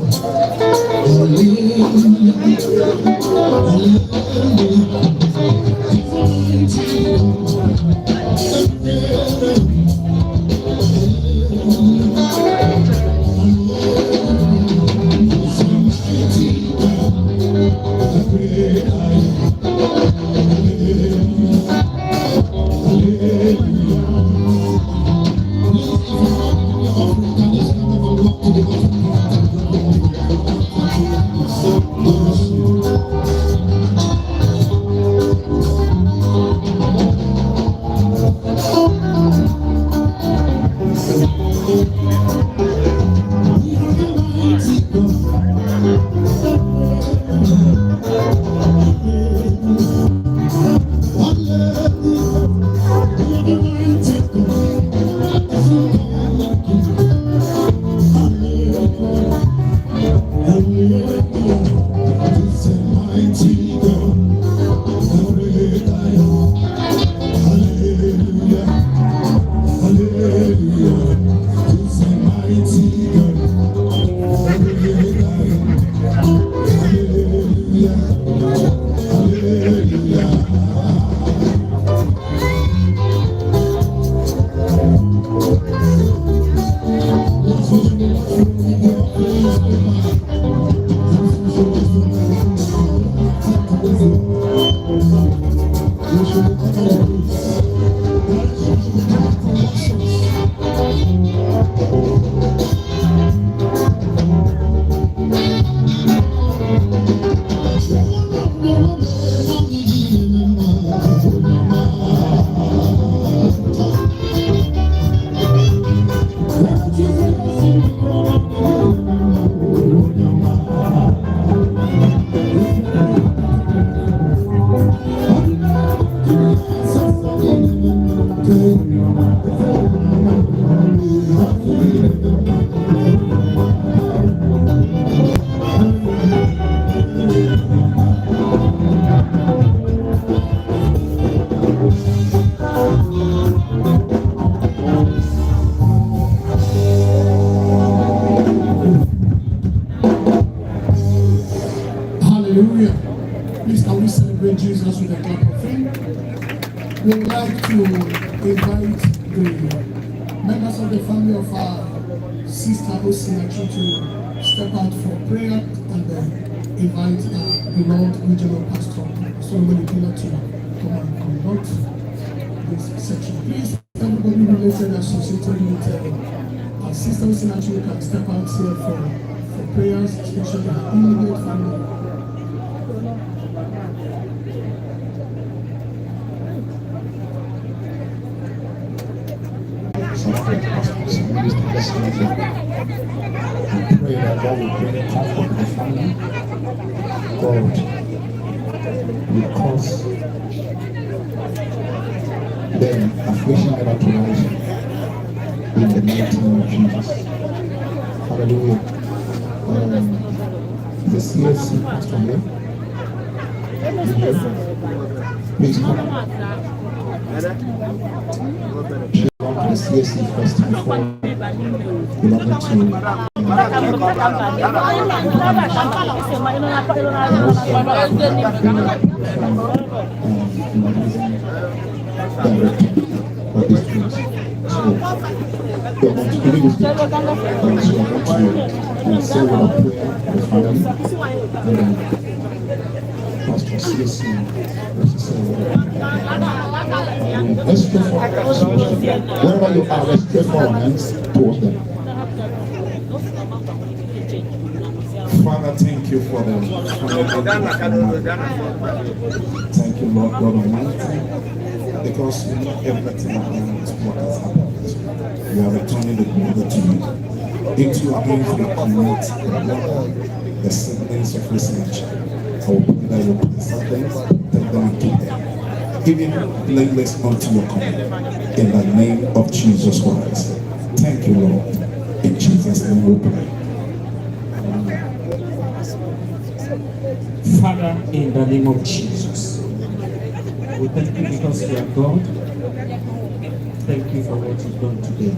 Hallelujah. Hallelujah. He's a mighty God, a great I am. He's a mighty God, a great I am. Hallelujah. Please, can we celebrate Jesus with a clap of hands? We would like to invite the members of the family of our sister Osinachi to step out for prayer and then invite the Lord Regional Pastor Solomon Ipila to come and conduct this section. Please, everybody related associated with our sister Osinachi can step out here for prayers, especially our immediate family. I pray that God will bring comfort to the family. God will cause them affliction never to rise in the mighty name of Jesus. Hallelujah. The CSC pastor here. Please come. The CSC first before belonging to of this place. So we are going to believe this. So we are going to say with a prayer for the family and Pastor CSC. Let's pray for wherever you are, let's pray for our hands towards them. Father, thank you for them. Thank you, Lord God Almighty, because you know everything about what has happened. We are returning the glory to you. Into your hands we commit the siblings of Osinachi. I will pray that you preserve them, protect them, and keep them. Giving blameless unto your command. In the name of Jesus Christ. Thank you, Lord. In Jesus' name we pray. Father, in the name of Jesus, We thank you because you are God. Thank you for what you've done today.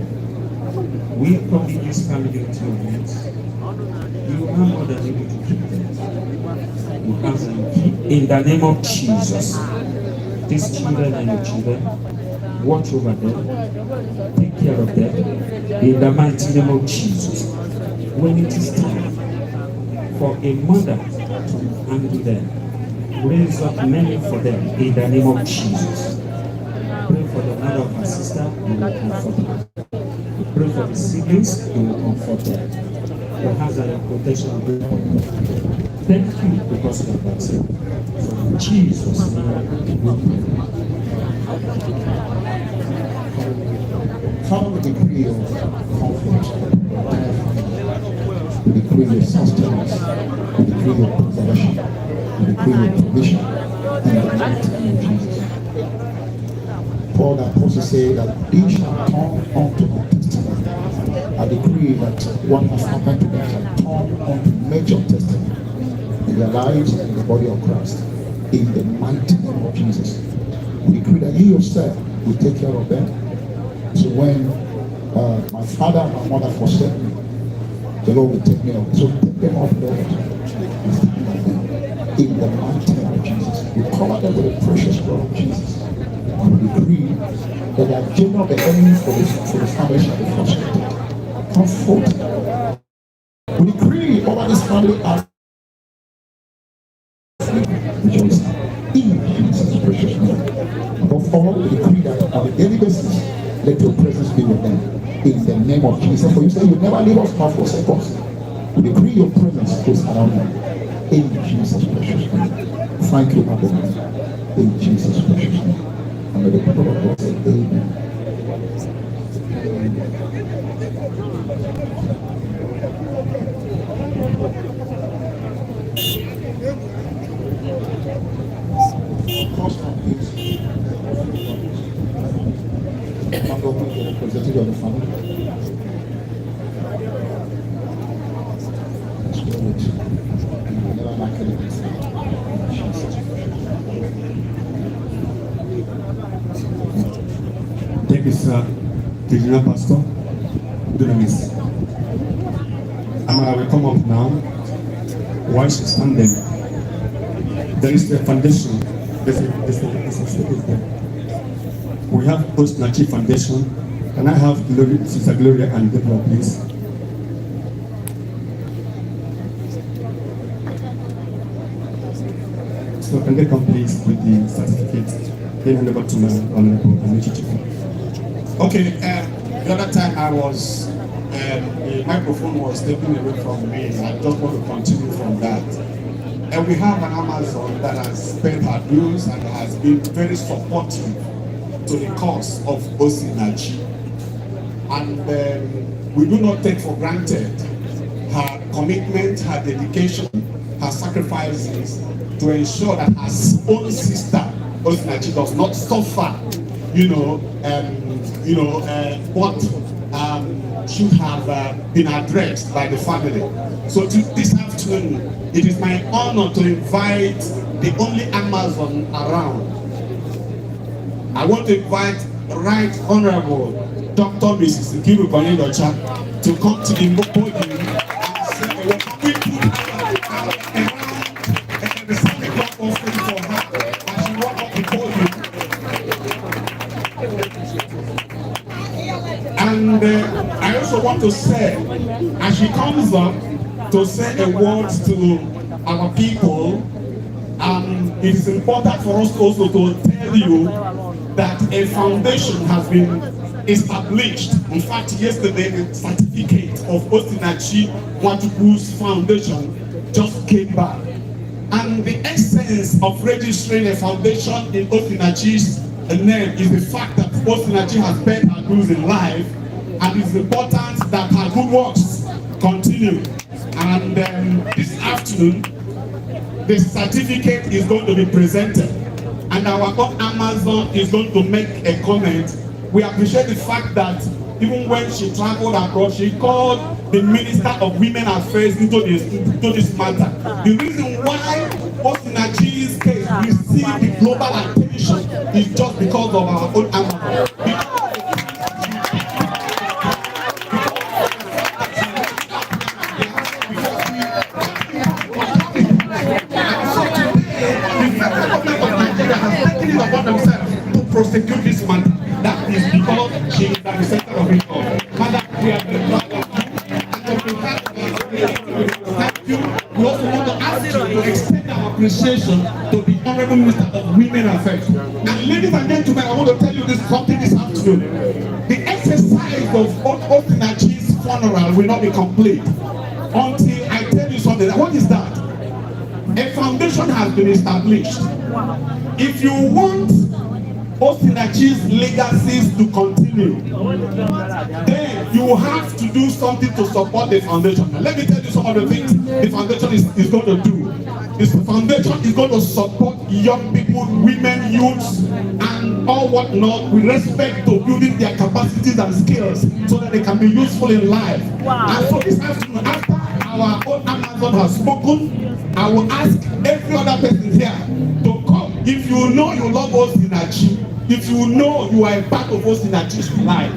We commit this family into your hands. You are more than able to keep them. You answer and keep. In the name of Jesus, these children are your children. Watch over them. Take care of them. In the mighty name of Jesus. When it is time for a mother to handle them, raise up many for them. In the name of Jesus. Pray for the mother of my sister, you will comfort her. Pray for the siblings, you will comfort them. Your hands and your protection will be upon them. Thank you because you have answered. For in Jesus' name we pray. Father, we decree your comfort. We decree your sustenance. We decree your preservation. We decree your provision. In the mighty name of Jesus. Paul the apostle said that they shall turn unto the testimony. I decree that what has happened to them shall turn unto major testimony in their lives and in the body of Christ. In the mighty name of Jesus. We decree that you yourself will take care of them. So when my father and my mother forsake me, the Lord will take me up. So take them off, Lord. In the mighty name of Jesus. We cover them with the precious blood of Jesus. And we decree that the agenda of the enemy for the family shall be frustrated. Comfort. We decree over this family as rejoicing in Jesus' precious name. Above all, we decree that on a daily basis, let your presence be with them. In the name of Jesus. For you say you never leave us nor forsake us. We decree your presence goes around them. In Jesus' precious name. Thank you, Abba. In Jesus' precious name. And may the people of God say amen. Representative of the family. Never lack anything. Thank you, sir. Regional Pastor, Dunamis. Amara will come up now. While she's standing, there is a foundation. There's a statement there. We have Osinachi Foundation. Can I have Sister Gloria and Deborah, please? So can they come please with the certificate? Then hand over to my Honorable Nwachukwu. Okay, the other time the microphone was taken away from me. I just want to continue from that. And we have an Amazon that has paid her dues and has been very supportive to the cause of Osinachi. And we do not take for granted her commitment, her dedication, her sacrifices to ensure that her own sister, Osinachi, does not suffer, what should have been addressed by the family. So this afternoon, it is my honor to invite the only Amazon around. I want to invite Right Honorable Dr. Mrs. Nkiru Banyedocha to come to the podium and say a word. We put around the Sunday Club offering for her as she walk up the podium. And I also want to say, as she comes up to say a word to our people, it is important for us also to tell you that a foundation has been established. In fact, yesterday, the certificate of Osinachi Nwachukwu's foundation just came back. And the essence of registering a foundation in Osinachi's name is the fact that Osinachi has paid her dues in life, and it's important that her good works continue. And this afternoon, the certificate is going to be presented, and our own Amazon is going to make a comment. We appreciate the fact that even when she traveled abroad, she called the Minister of Women Affairs into this matter. The reason why Osinachi's case received the global attention is just because of our own Amazon. Upon themselves to prosecute this man. That is because she is at the center of it all. Father, we are very proud of you. And on behalf of thank you. We also want to ask you to extend our appreciation to the Honorable Minister of Women Affairs. And ladies and gentlemen, I want to tell you this something this afternoon. The exercise of Osinachi's funeral will not be complete until I tell you something. What is that? A foundation has been established. If you want Osinachi's legacies to continue, then you have to do something to support the foundation. Now, let me tell you some of the things the foundation is going to do. This foundation is going to support young people, women, youths, and all whatnot with respect to building their capacities and skills so that they can be useful in life. And so this afternoon, after our own Amazon has spoken, I will ask every other person here to come. If you know you love Osinachi, if you know you are a part of Osinachi's life,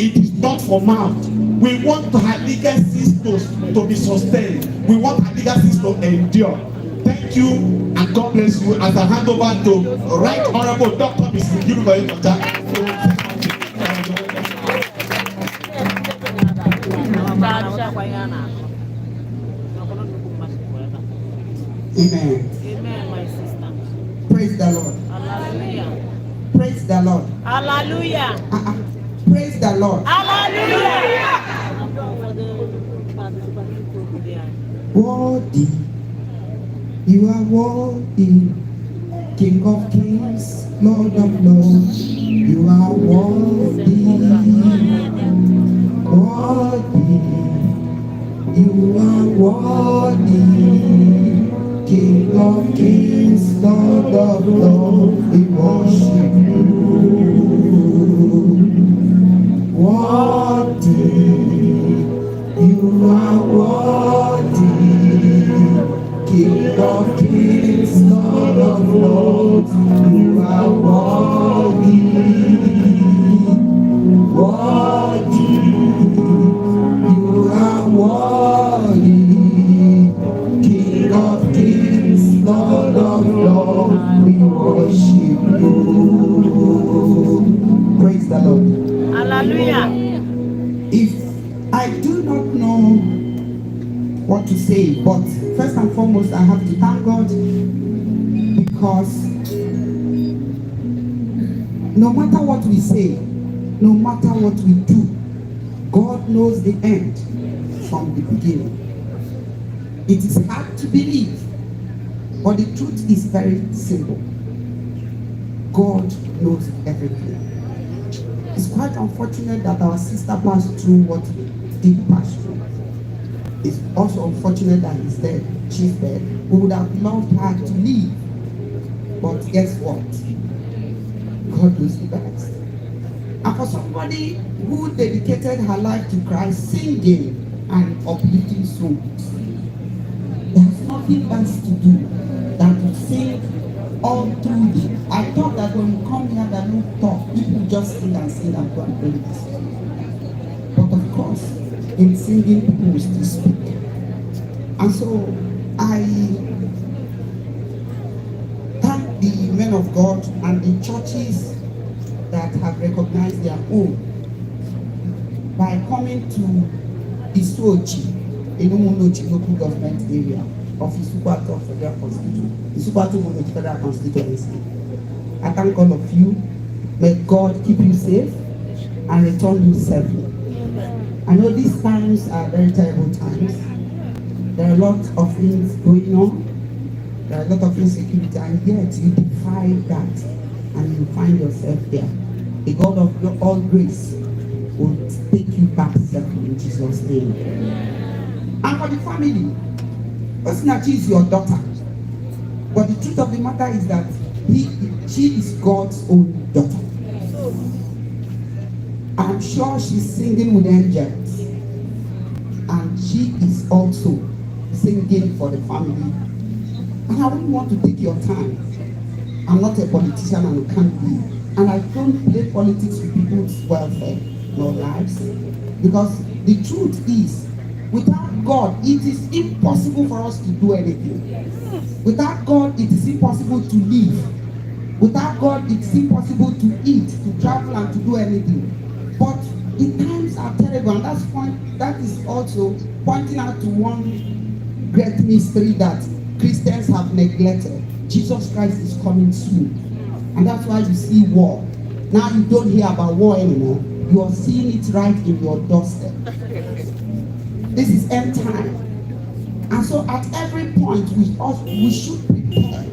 it is not for mouth. We want her legacies to be sustained. We want her legacies to endure. Thank you and God bless you as I hand over to Right Honorable Dr. Mrs. Biography. Amen. Amen, my sister. Praise the Lord. Hallelujah. Praise the Lord. Hallelujah. Praise the Lord. Hallelujah. Worthy, you are worthy, King of Kings, Lord of Lords. You are worthy, worthy. You are worthy, King of Kings, Lord of Lords. We worship you. Worthy, you are worthy, King of Kings, Lord of Lords. You are worthy, worthy. You are worthy, King of Kings, Lord of Lords. We worship you. Praise the Lord. Hallelujah. If I do not know what to say, but first and foremost, I have to thank God because no matter what we say, no matter what we do, God knows the end from the beginning. It is hard to believe, but the truth is very simple. God knows everything. It's quite unfortunate that our sister passed through what we did pass through. It's also unfortunate that he's dead. She's dead. We would have loved her to leave. But guess what? God knows the best. And for somebody who dedicated her life to Christ, singing and uplifting songs, there's nothing else to do than to sing all through the. I thought that when you come here, that no talk, people just sing and go and play this. But of course, in singing, people will still speak. And so I thank the men of God and the churches that have recognized their own by coming to Isuochi in Umuaku local government area of Isuochi Federal Constituency. Isuochi Federal Constituency. I thank all of you. May God keep you safe and return you safely. I know these times are very terrible times. There are a lot of things going on. There are a lot of insecurity, and yet you defy that and you find yourself there. The God of all grace will take you back safely in Jesus' name. And for the family, Osinachi is your daughter. But the truth of the matter is that she is God's own daughter. I'm sure she's singing with angels. And she is also singing for the family And I don't want to take your time. I'm not a politician and I can't be. And I don't play politics with people's welfare nor lives. Because the truth is, without God, it is impossible for us to do anything. Without God, it is impossible to live. Without God, it's impossible to eat, to travel, and to do anything. But the times are terrible, and that is also pointing out to one great mystery that Christians have neglected. Jesus Christ is coming soon. And that's why you see war. Now you don't hear about war anymore. You are seeing it right in your doorstep. This is end time. And so at every point, we should prepare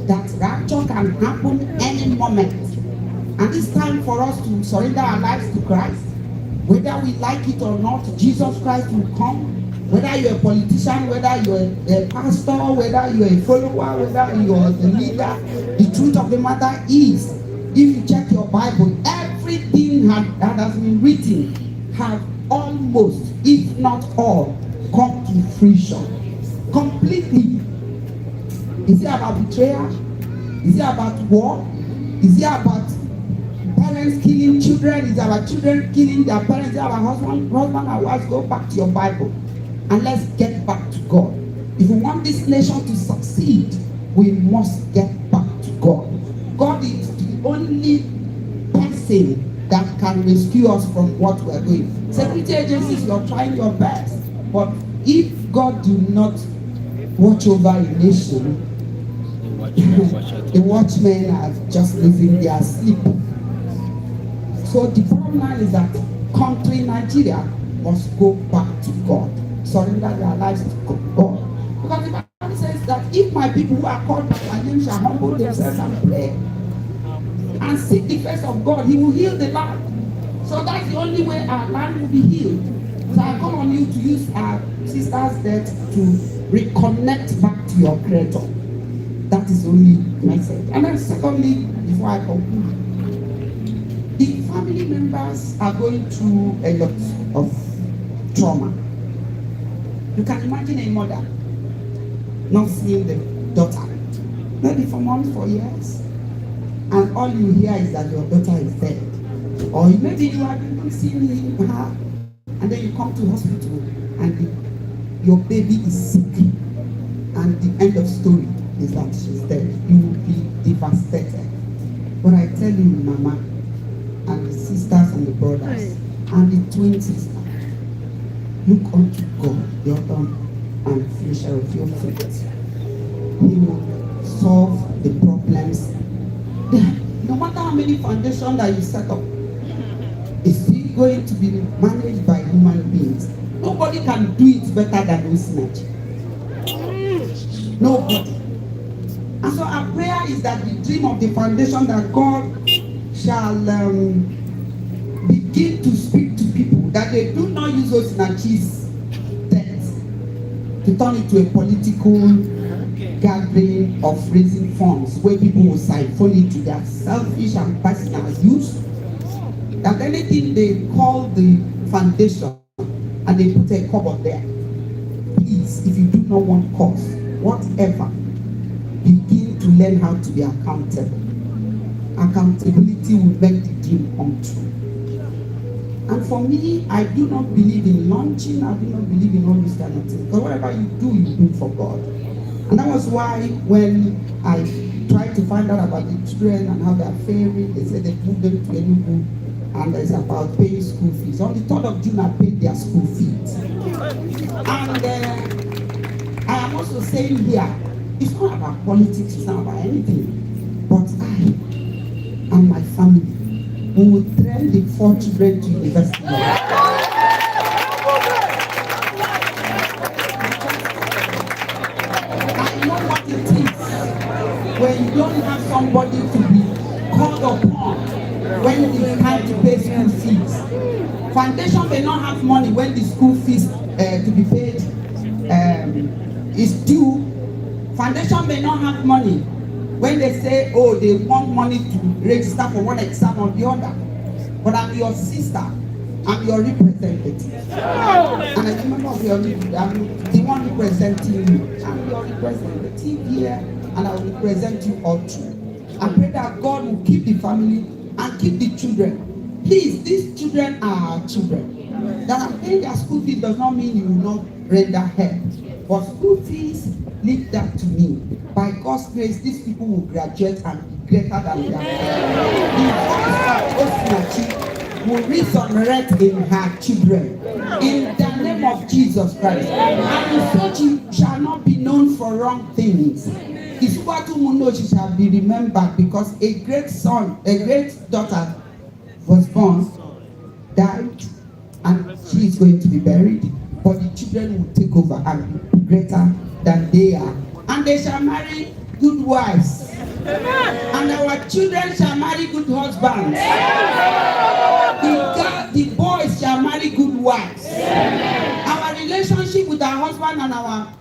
that rapture can happen any moment. And it's time for us to surrender our lives to Christ. Whether we like it or not, Jesus Christ will come. Whether you're a politician, whether you're a pastor, whether you're a follower, whether you're the leader, the truth of the matter is, if you check your Bible, everything that has been written have almost, if not all, come to fruition. Completely. Is it about betrayal? Is it about war? Is it about parents killing children? Is it about children killing their parents? Is it about husband and wives? Go back to your Bible and let's get back to God. If we want this nation to succeed, we must get back to God. God is the only person that can rescue us from what we are doing. Security agencies, you are trying your best, but if God do not watch over a nation, the watchmen are just losing their sleep. So the bottom line is that country Nigeria must go back to God, surrender their lives to God. Because the Bible says that if my people who are called by my name shall humble themselves and pray and seek the face of God, He will heal the land. So that's the only way our land will be healed. So I call on you to use our sister's death to reconnect back to your Creator. That is only message. And then secondly, before I conclude, the family members are going through a lot of trauma. You can imagine a mother not seeing the daughter, maybe for months, for years, and all you hear is that your daughter is dead. Or maybe you have been seeing her, and then you come to hospital, and your baby is sick, and the end of story is that she's dead. You will be devastated. But I tell you, Mama, and the sisters and the brothers, and the twin sister, look unto God, the author and finisher of your faith. He will solve the problems. No matter how many foundations that you set up, it's still going to be managed by human beings. Nobody can do it better than Osinachi. Nobody. And so our prayer is that the dream of the foundation that God shall begin to speak to people, that they do not use Osinachi's death to turn it to a political gathering of raising funds where people will siphon it to their selfish and personal use. That anything they call the foundation and they put a cupboard there, please, if you do not want cause, whatever, begin to learn how to be accountable. Accountability will make the dream come true. And for me, I do not believe in launching, I do not believe in all this kind of thing. Because whatever you do for God. And that was why when I tried to find out about the children and how they are faring, they said they moved them to Enugu, and it's about paying school fees. On the 3rd of June, I paid their school fees. And I am also saying here, it's not about politics, it's not about anything. But I and my family will train the 4 children to university. I know what it is when you don't have somebody to be called upon when it's time to pay school fees. Foundation may not have money when the school fees to be paid is due. Foundation may not have money when they say, oh, they want money to register for one exam or the other. But I'm your sister. I'm your representative. And as a member of your I'm the one representing you. I'm your representative here, and I will represent you all too. I pray that God will keep the family and keep the children. Please, these children are our children. That I'm paying their school fees does not mean you will not render help. But school fees, leave that to me. By God's grace, these people will graduate and be greater than they are. The voice of Osinachi will resurrect in her children. In the name of Jesus Christ. And Isuochi shall not be known for wrong things. Isuochi shall be remembered because a great son, a great daughter was born, died, and she is going to be buried. But the children will take over and be greater than they are. And they shall marry good wives. And our children shall marry good husbands. The boys shall marry good wives. Our relationship with our husband and our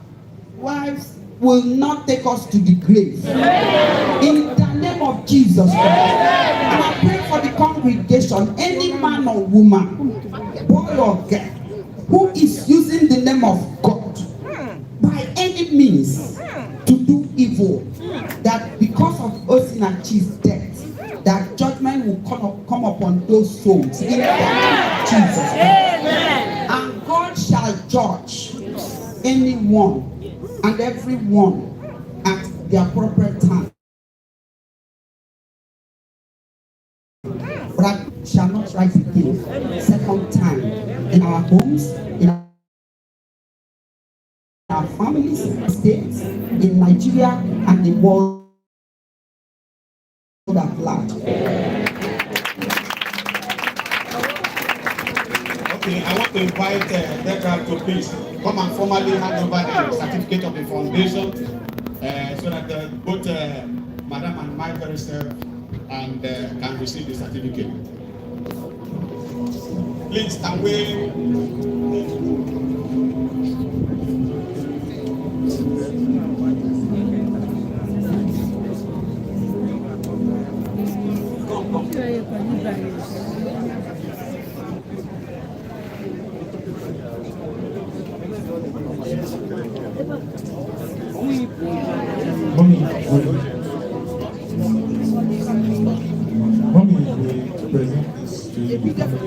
wives will not take us to the grave. In the name of Jesus Christ. And I pray for the congregation, any man or woman, boy or girl, who is using the name of God by any means to do evil, that because of Osinachi's death, that judgment will come upon those souls in the name of Jesus. And God shall judge anyone and everyone at the appropriate time. But I shall not rise again second time in our homes, in our families, states, in Nigeria, and the world at large. Okay, I want to invite Deborah to please come and formally hand over the certificate of the foundation so that both Madam and my very self and can receive the certificate. Please, can we? Mommy, we present this to you on behalf of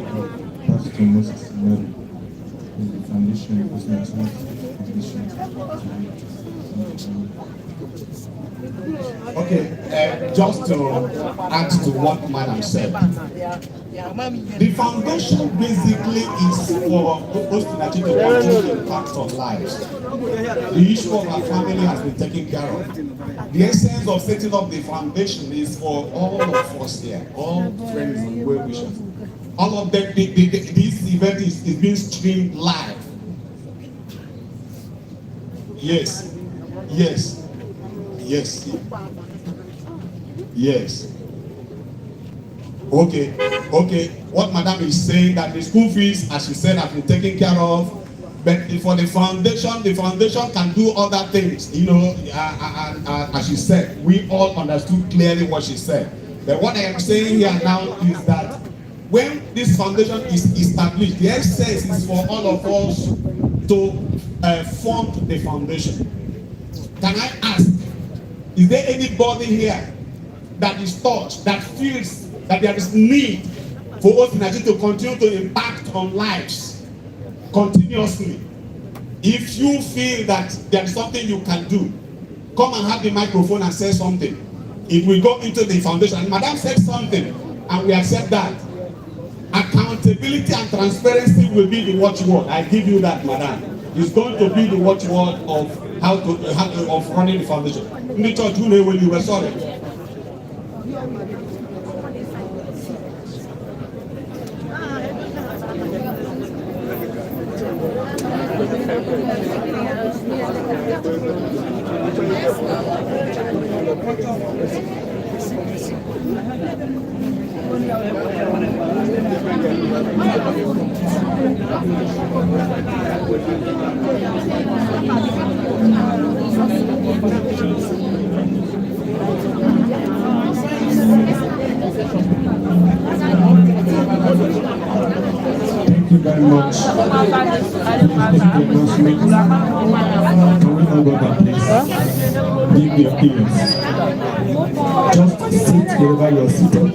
Pastor Moses Mary in the foundation of Osinachi Foundation. Okay, just to add to what Madam said. The foundation basically is for Osinachi to continue the impact on lives. The issue of our family has been taken care of. The essence of setting up the foundation is for all of us here, all friends and well wishers. All of them, this event is being streamed live. Yes, yes, yes, yes. Okay. What Madam is saying that the school fees, as she said, have been taken care of. But for the foundation can do other things, you know, as she said, we all understood clearly what she said. But what I am saying here now is that when this foundation is established, the essence is for all of us to fund the foundation. Can I ask, is there anybody here that is touched, that feels that there is need for Osinachi to continue to impact on lives continuously? If you feel that there is something you can do, come and have the microphone and say something. It will go into the foundation. And Madam said something, and we accept that. Accountability and transparency will be the watchword. I give you that, Madam. It's going to be the watchword of of running the foundation. In the church, when you were sorry. Thank you very much. Can we all go back, please? Give your ears. Just sit wherever you are seated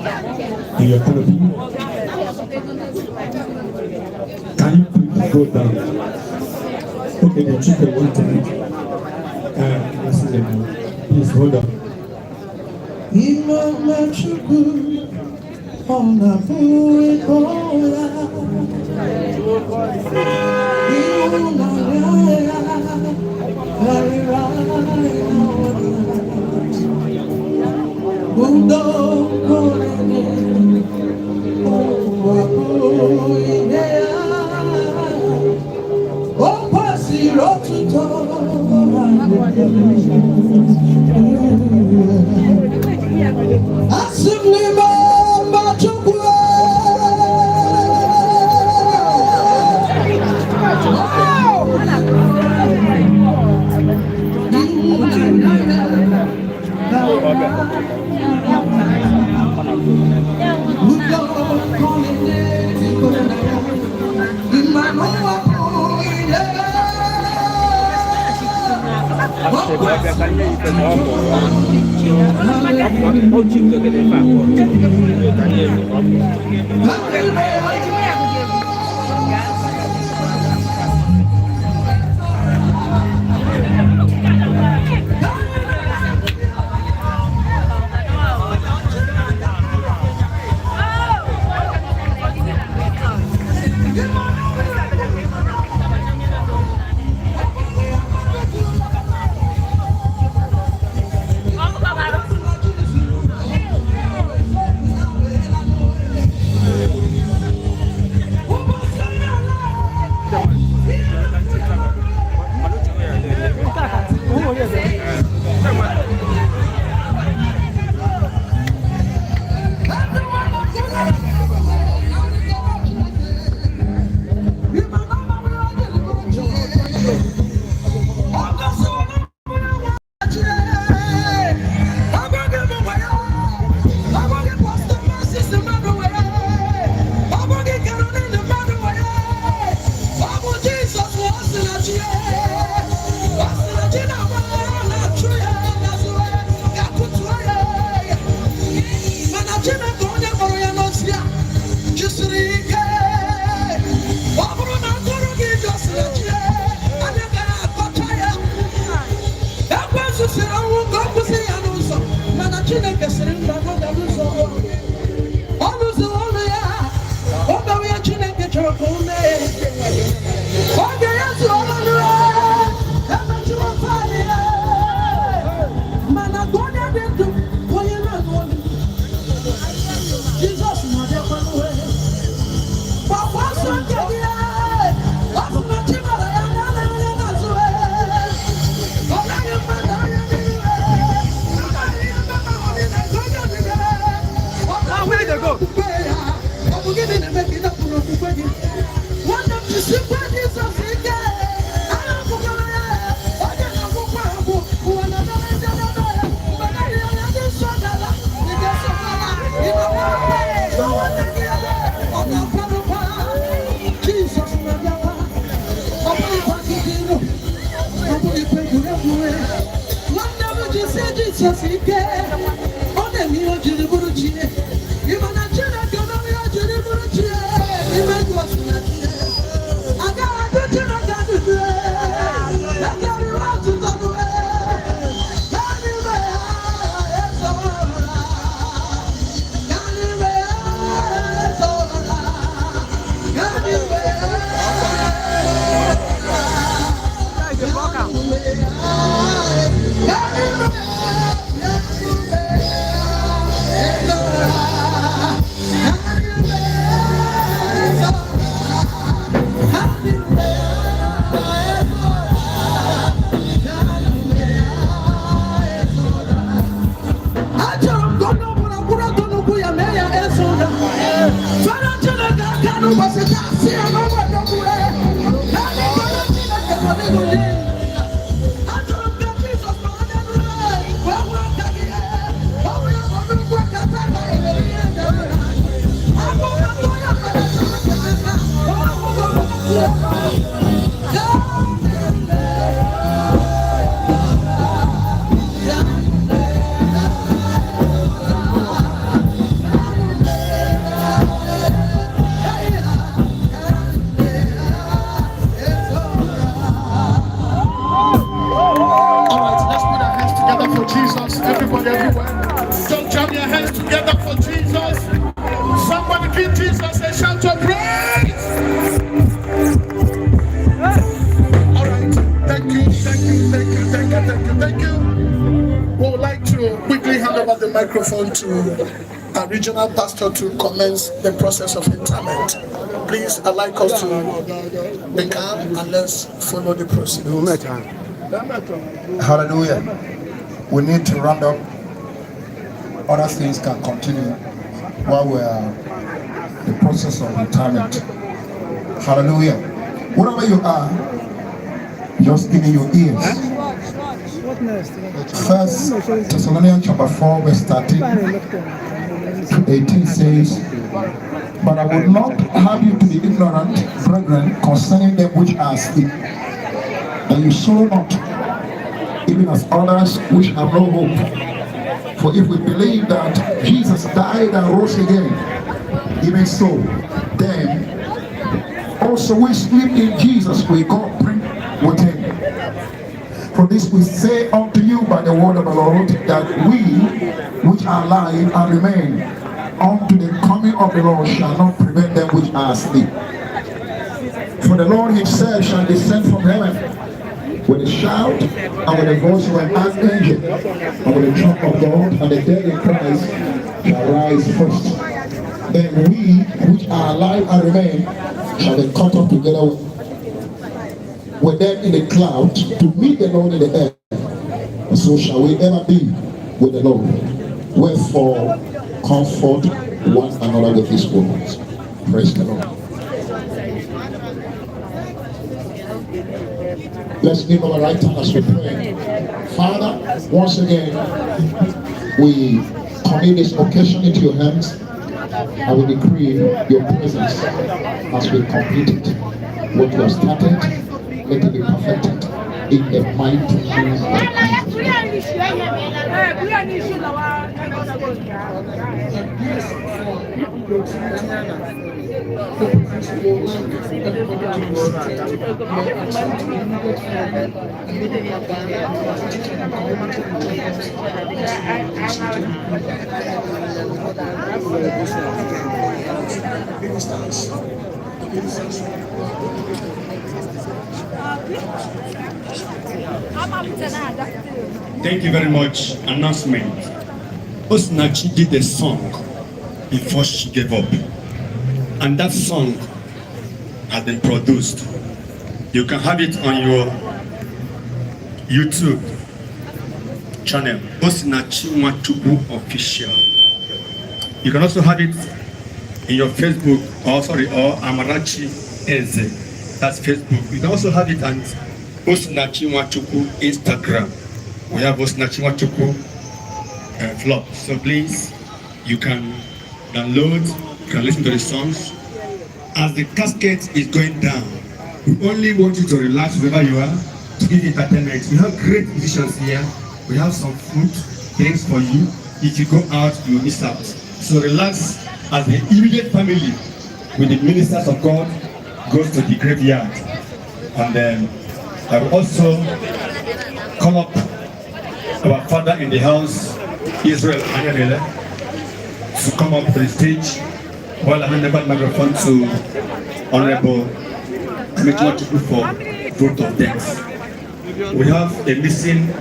in your canopy. Can you please go down? Okay, the chicken one time. Please hold on. Nwachukwu, Onabuikola, Udo Korene, Jesus, everybody everywhere. Don't jam your hands together for Jesus. Somebody give Jesus a shout of praise. All right, thank you. We would like to quickly hand over the microphone to our regional pastor to commence the process of interment. Please, I'd like us to be calm and let's follow the procedure. Hallelujah. We need to round up. Other things can continue while we are in the process of retirement. Hallelujah. Wherever you are, just give me your ears. First Thessalonians chapter 4 verse 13 to 18 says, "But I would not have you to be ignorant, brethren, concerning them which are asleep, and you sorrow not, even as others which have no hope. For if we believe that Jesus died and rose again, even so, then also we sleep in Jesus, will God bring with him. For this we say unto you by the word of the Lord, that we which are alive and remain unto the coming of the Lord shall not prevent them which are asleep. For the Lord himself shall descend from heaven with a shout, and with the voice of an archangel, and with the trump of God, and the dead in Christ shall rise first. Then we which are alive and remain shall be caught up together with them in the cloud to meet the Lord in the air. And so shall we ever be with the Lord. Wherefore, comfort one another with these words. Praise the Lord. Let's give our right hand as we pray. Father, once again, we commit this occasion into your hands, and we decree your presence as we complete it. What you have started, let it be perfected in the mighty name of Thank you very much. Announcement. Osinachi did a song before she gave up. And that song has been produced. You can have it on your YouTube channel, Osinachi Nwachukwu Official. You can also have it in your Facebook, or Amarachi Eze. That's Facebook. You can also have it on Osinachi Nwachukwu Instagram. We have Osinachi Nwachukwu vlog. So please, you can download, you can listen to the songs. As the casket is going down, we only want you to relax wherever you are, to give entertainment. We have great musicians here. We have some food, things for you. If you go out, you miss out. So relax as the immediate family with the ministers of God goes to the graveyard. And then I will also call up our father in the house, Israel Anyabele, to come up to the stage while I hand over the microphone to Honorable Nwachukwu for vote of thanks. We have a missing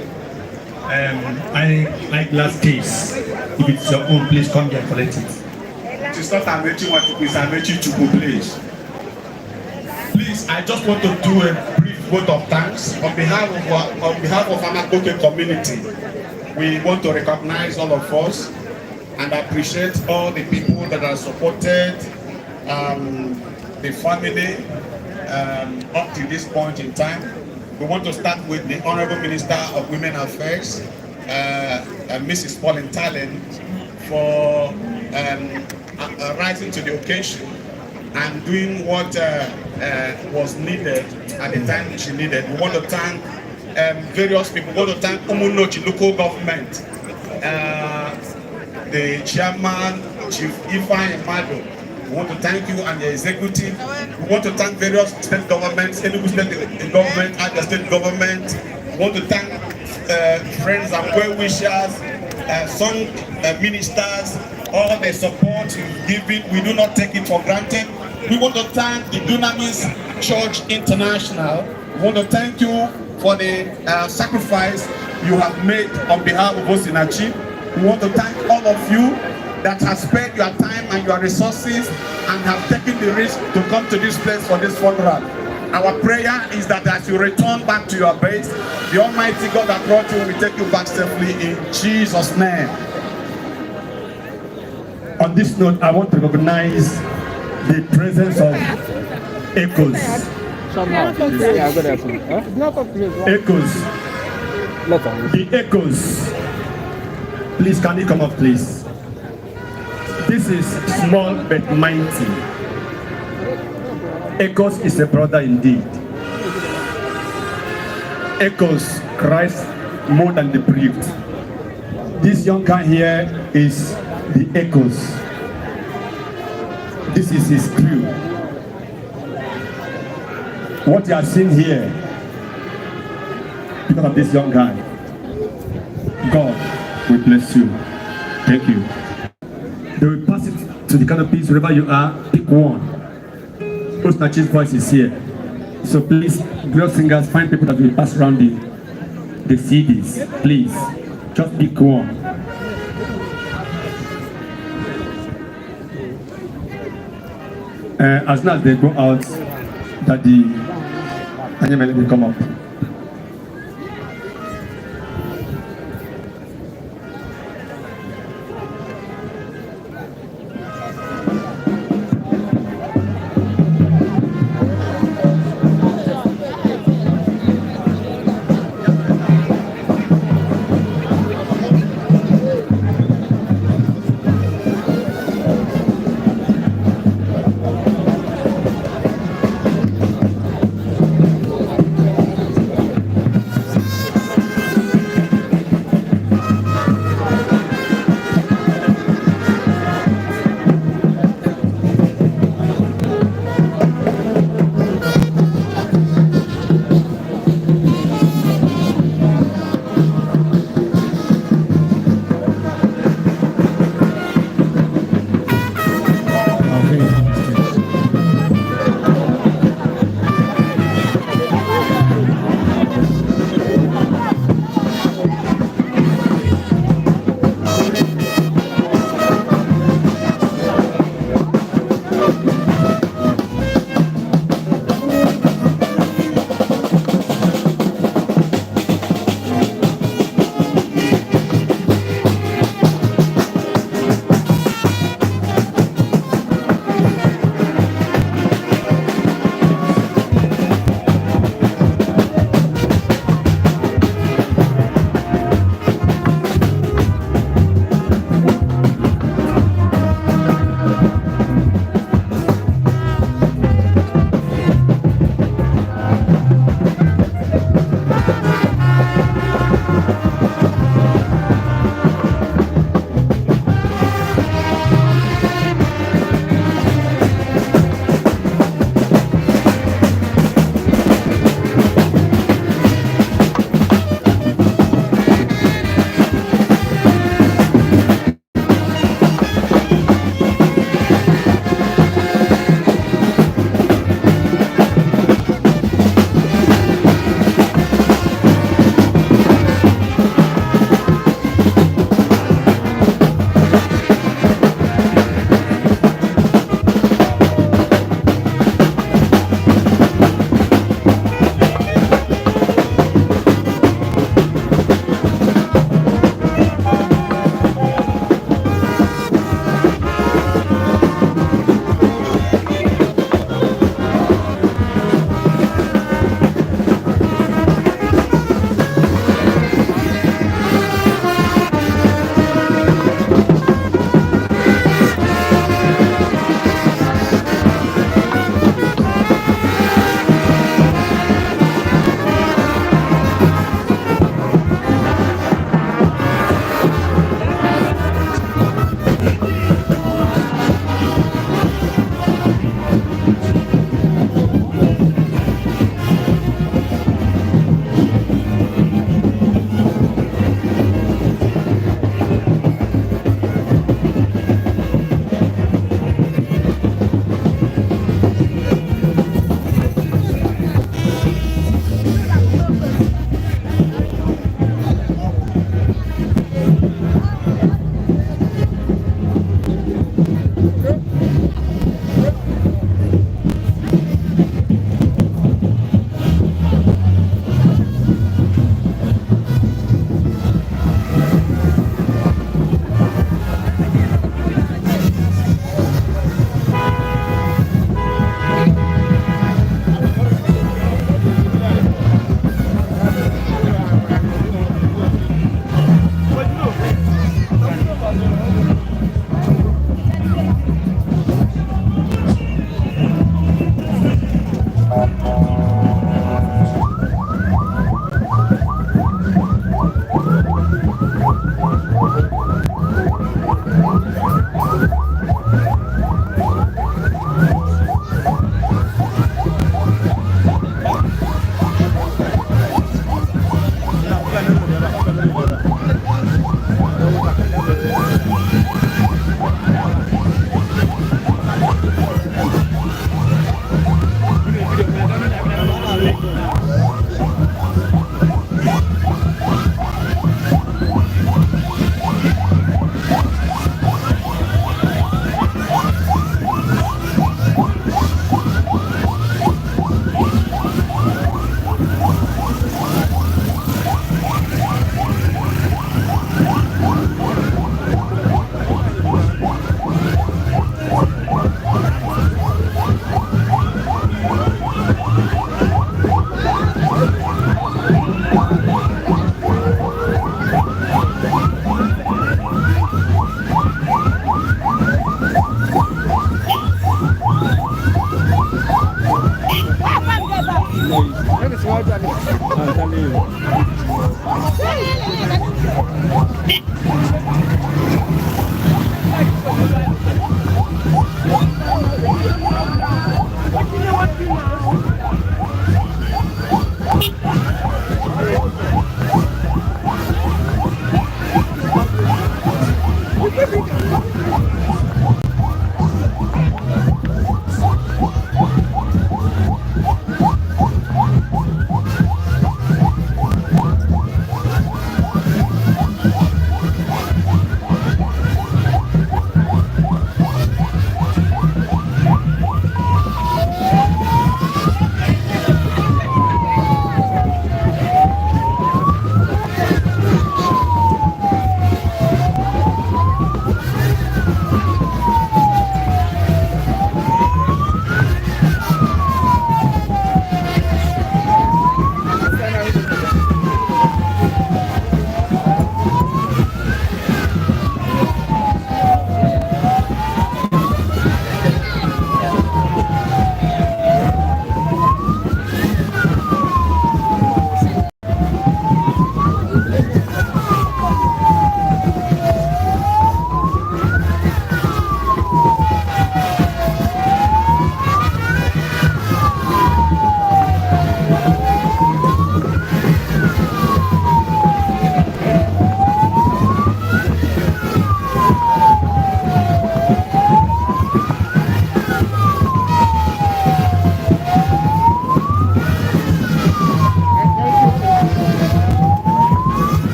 eyeglass case. If it's your own, please come here and collect it. It's not Nwachukwu, it's Nwachukwu, please. Please, I just want to do a brief vote of thanks on behalf of Amakoke community. We want to recognize all of us and appreciate all the people that have supported the family up to this point in time. We want to start with the Honorable Minister of Women Affairs, Mrs. Pauline Talen, for rising to the occasion and doing what was needed at the time she needed. We want to thank various people. We want to thank Umuaku local government, the chairman, Chief Ifeanyi Madu. We want to thank you and the executive. We want to thank various state governments, Enugu state government, Abia state government. We want to thank friends and well-wishers, some ministers, all the support you've given. We do not take it for granted. We want to thank the Dunamis Church International. We want to thank you for the sacrifice you have made on behalf of Osinachi. We want to thank all of you that have spent your time and your resources and have taken the risk to come to this place for this funeral. Our prayer is that as you return back to your base, the Almighty God that brought you will take you back safely in Jesus' name. On this note, I want to recognize the presence of echoes. Echoes. The echoes. Please, can you come up, please? This is small but mighty. Echoes is a brother indeed. Echoes Christ more than the bereaved. This young guy here is the echoes. This is his crew. What you are seeing here, because of this young guy, God will bless you. Thank you. They will pass it to the canopies wherever you are. Pick one. Osinachi's voice is here. So please, girl singers, find people that will pass around the CDs. Please, just pick one. As soon as they go out, that the animal will come up.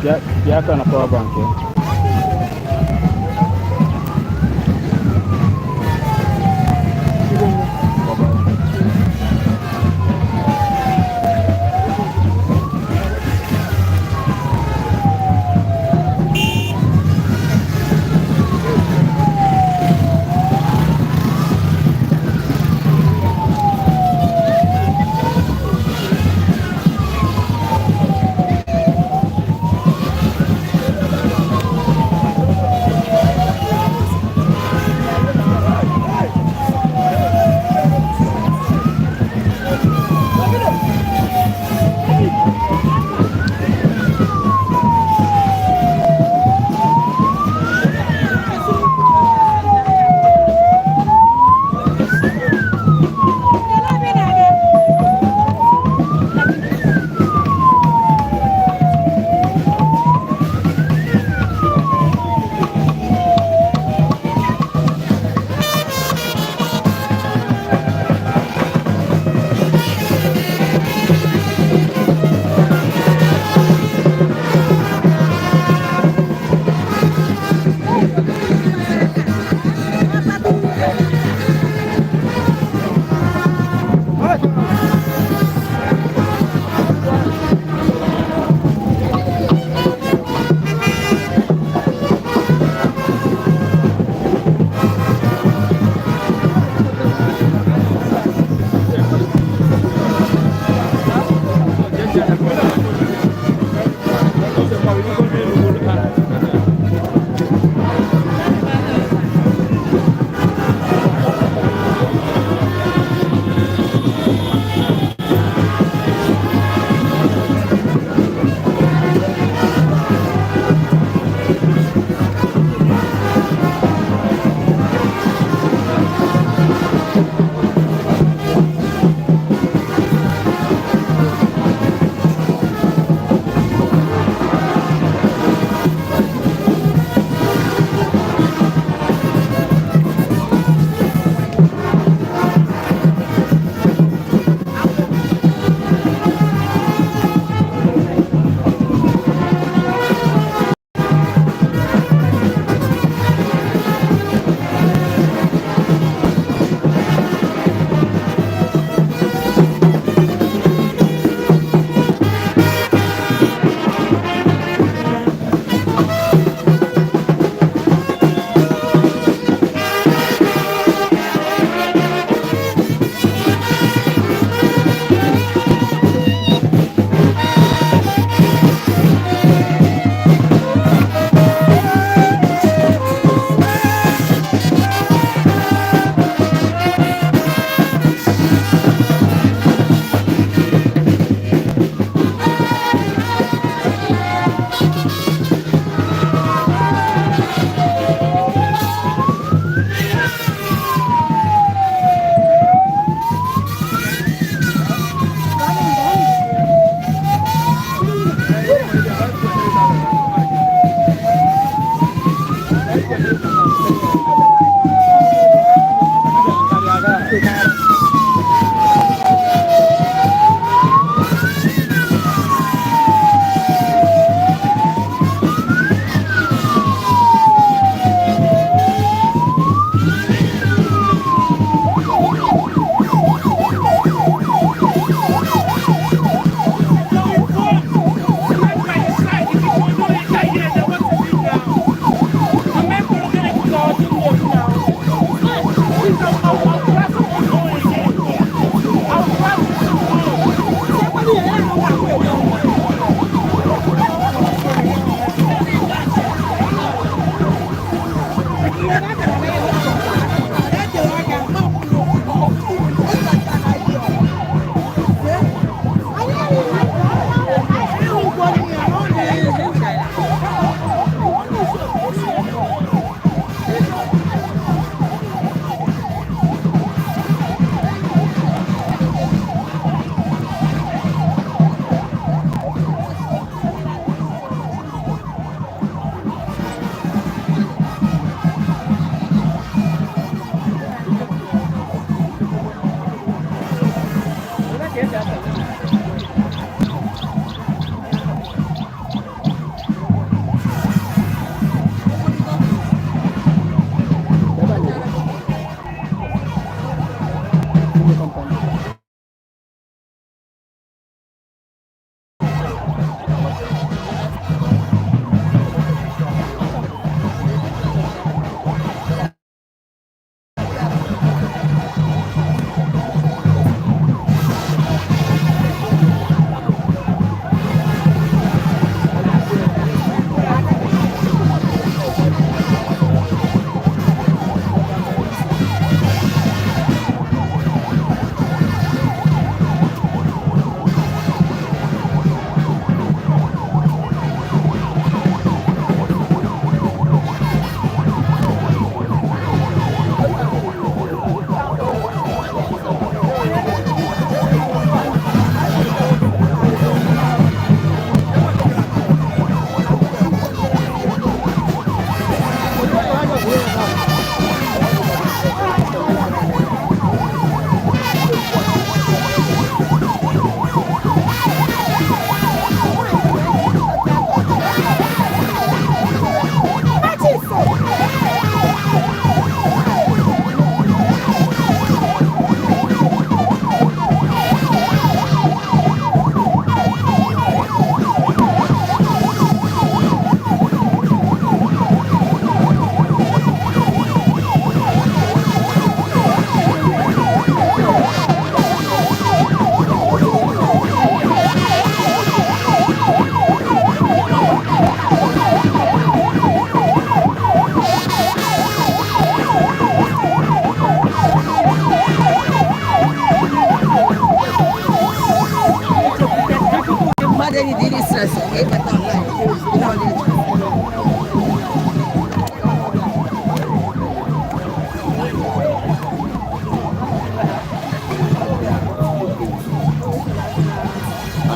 Ya aka na power bank ya.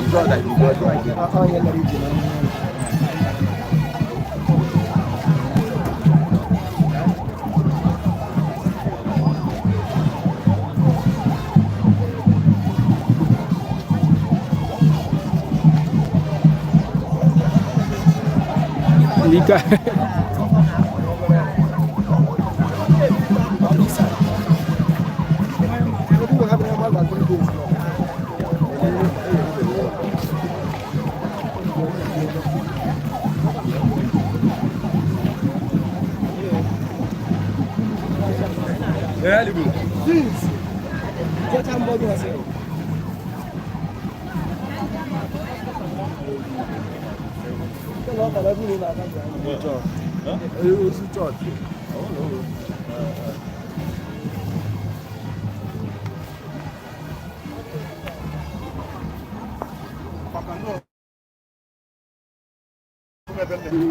I'm sure that you got the idea. Nika.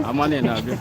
Amane na abi.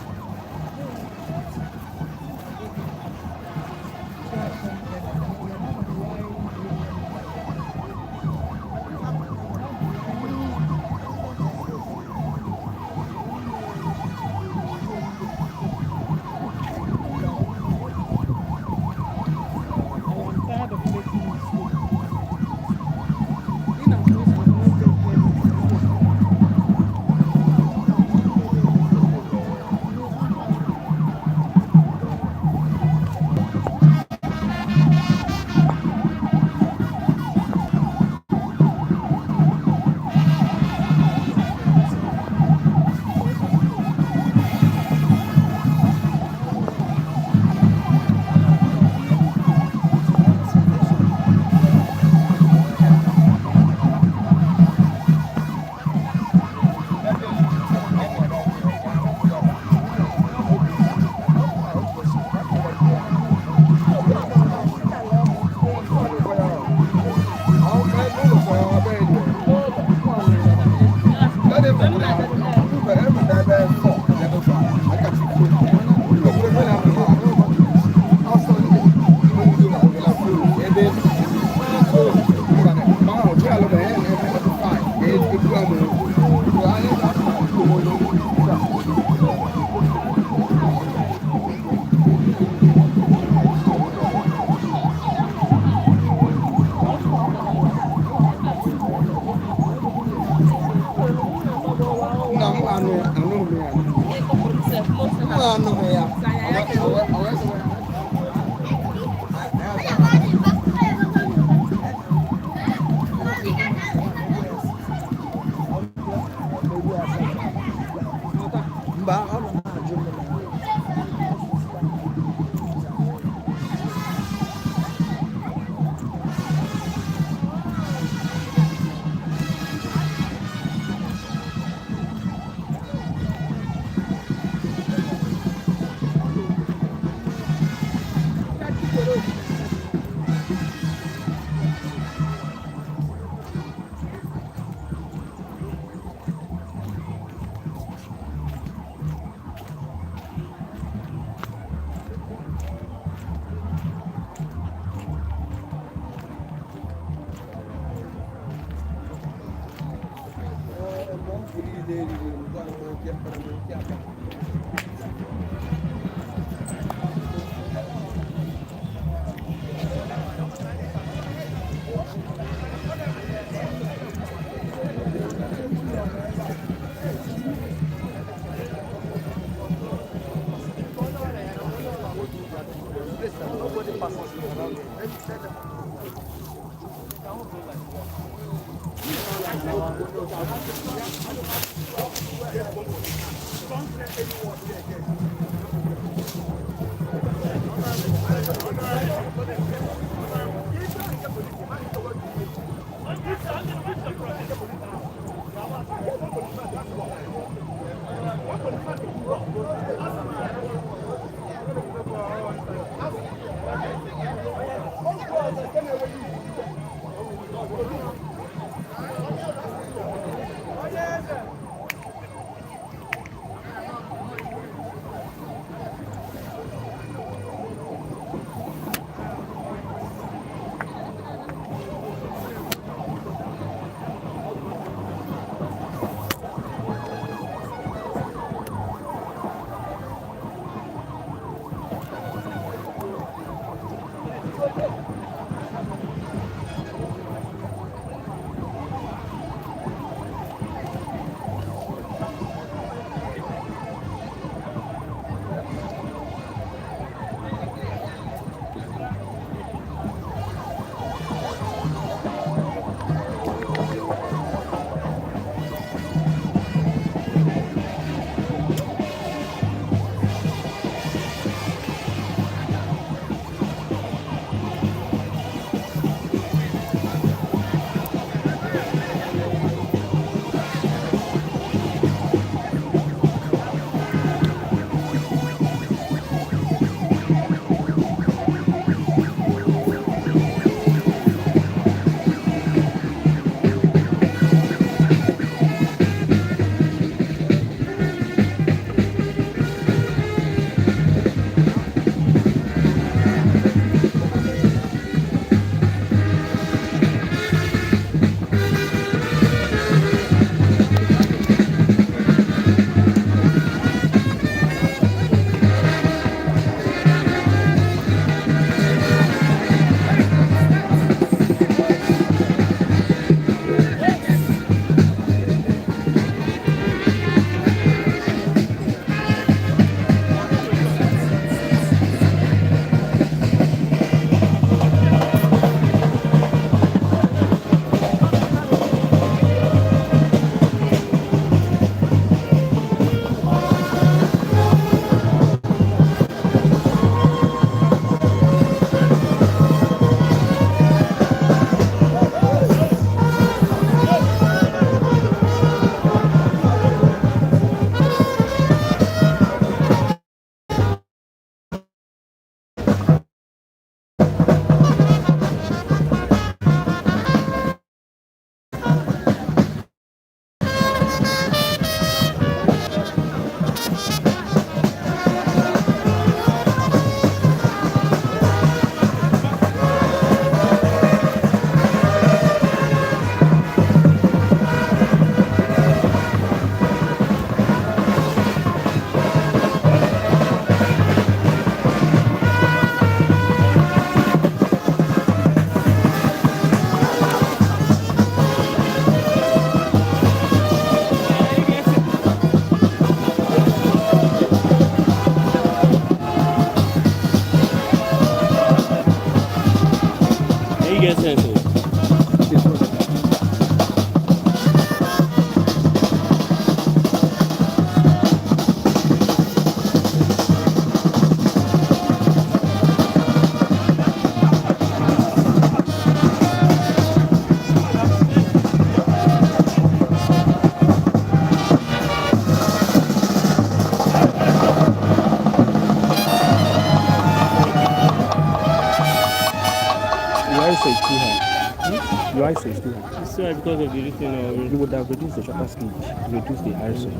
Why 16? It's because of the reason You would have reduced the shutter speed, reduce the ISO.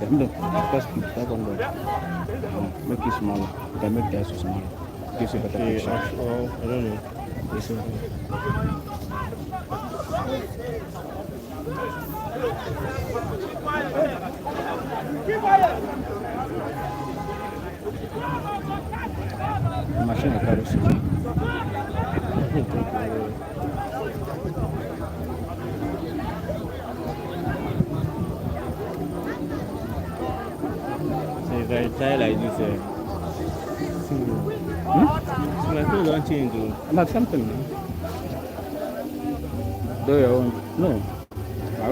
No, shutter speed 500. Make it smaller. You can make the ISO smaller. Gives you better picture. I don't know. Yes, sir. Machine carries it. So if I try like this, so my phone don't change. Not something. Do your own. No. My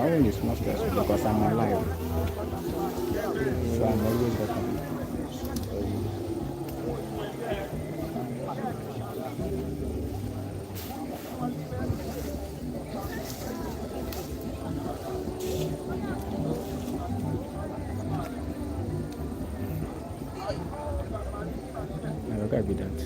own is more stressful because I'm alive. So I'm always better. I gotta be that.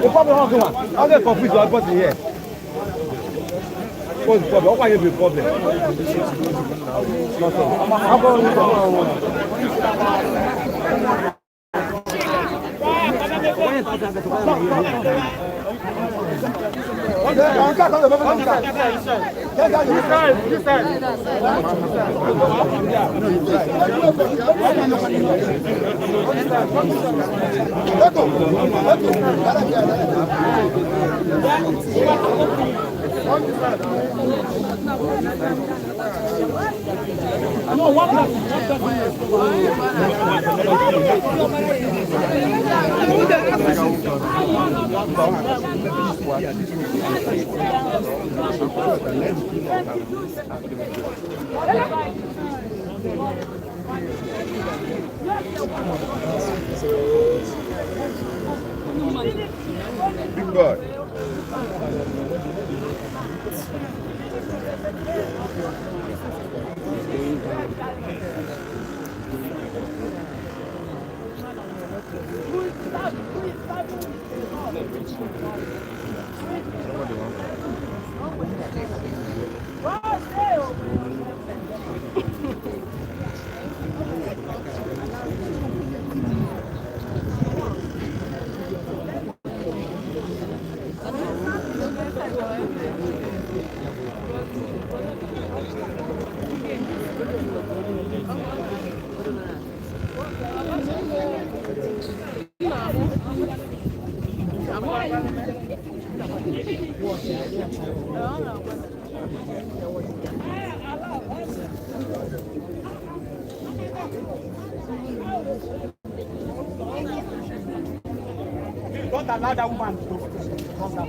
The problem is one. I'll get confused with what person here. What's the problem? Why have a problem? I'm Big boy. Don't allow that woman to cross that.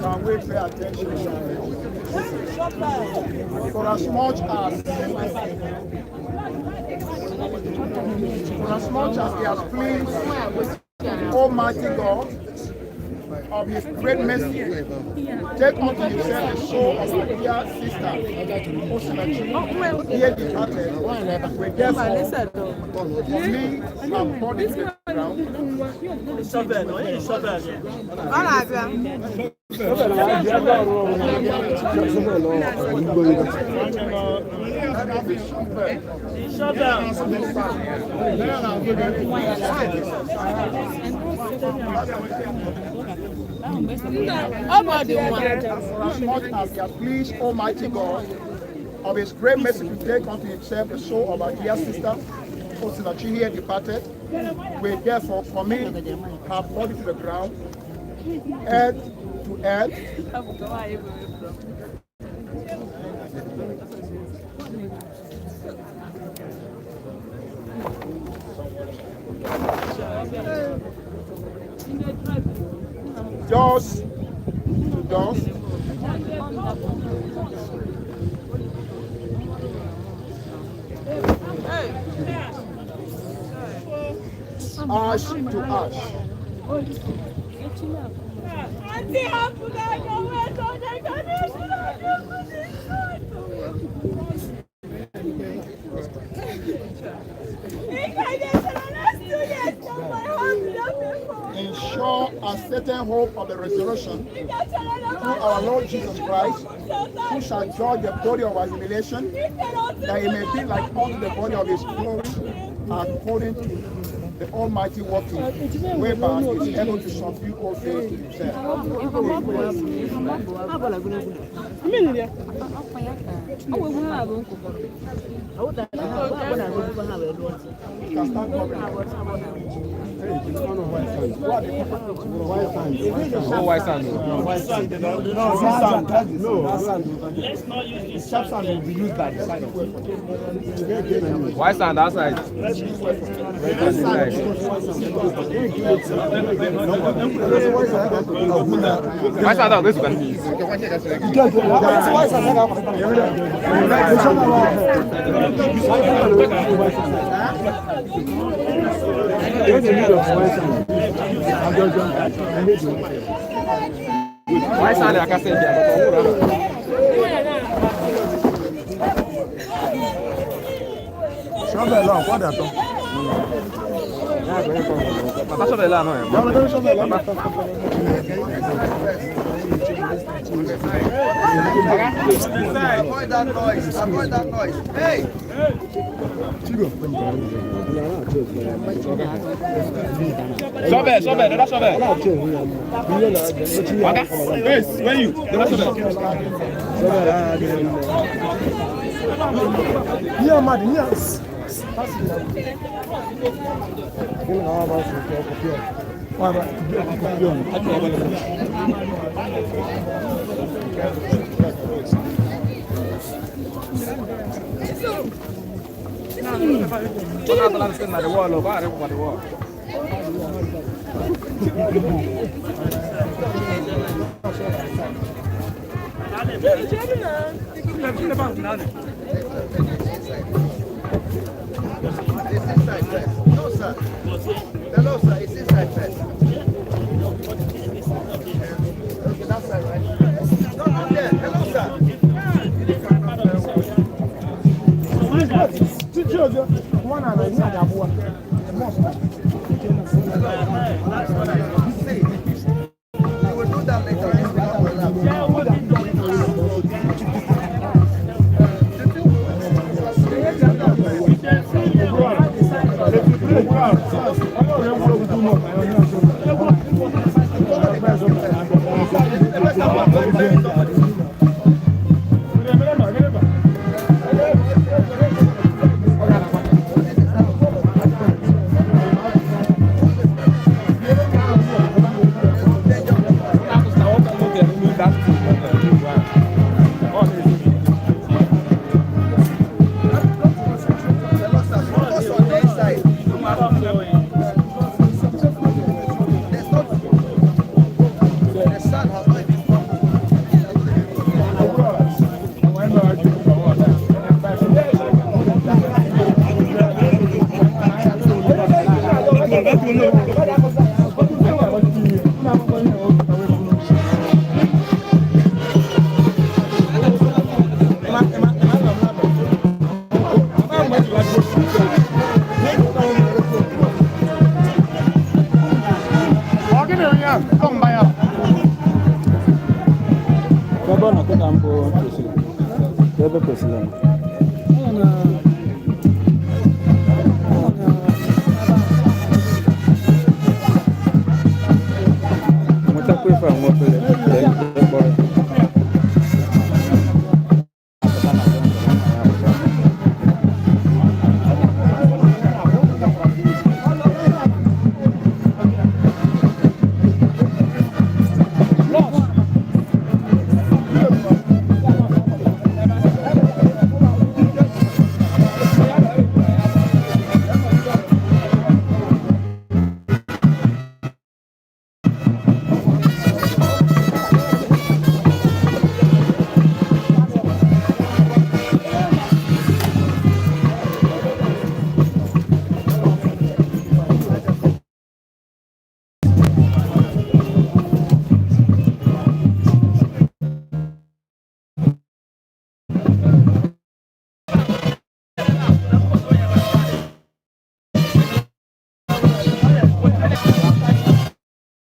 Can we pay attention? For as much as he has pleased Almighty God of his great mercy, take unto himself the soul of our dear sister Osinachi, here departed, we therefore commit our body to the ground. As much as he has pleased Almighty God of his great mercy to take unto himself the soul of our dear sister Osinachi here departed, we therefore commit her body to the ground, earth to earth. Dust to dust. Ash to ash. Ensure a certain hope of the resurrection through our Lord Jesus Christ, who shall judge the body of our humiliation, that it may be like unto the body of his glory, according to the Almighty working way back is able to subdue all things to himself. White sand. Let's not use this. Sharp sand will be used by the side of White sand outside. White sand out this one. White sand I can say Shovel là, quoi d'attends? Papa shovel là non. Shovel là. Avoid that noise. Avoid that noise. Hey. Shovel, that's shovel. Okay. Yes, where you? That's shovel. Yeah, man, yes. No, sir. Hello, sir. It's inside first. Okay, that side, right? No, not there. Hello, sir. One and another one. You will do that later. Muita coisa para uma coisa.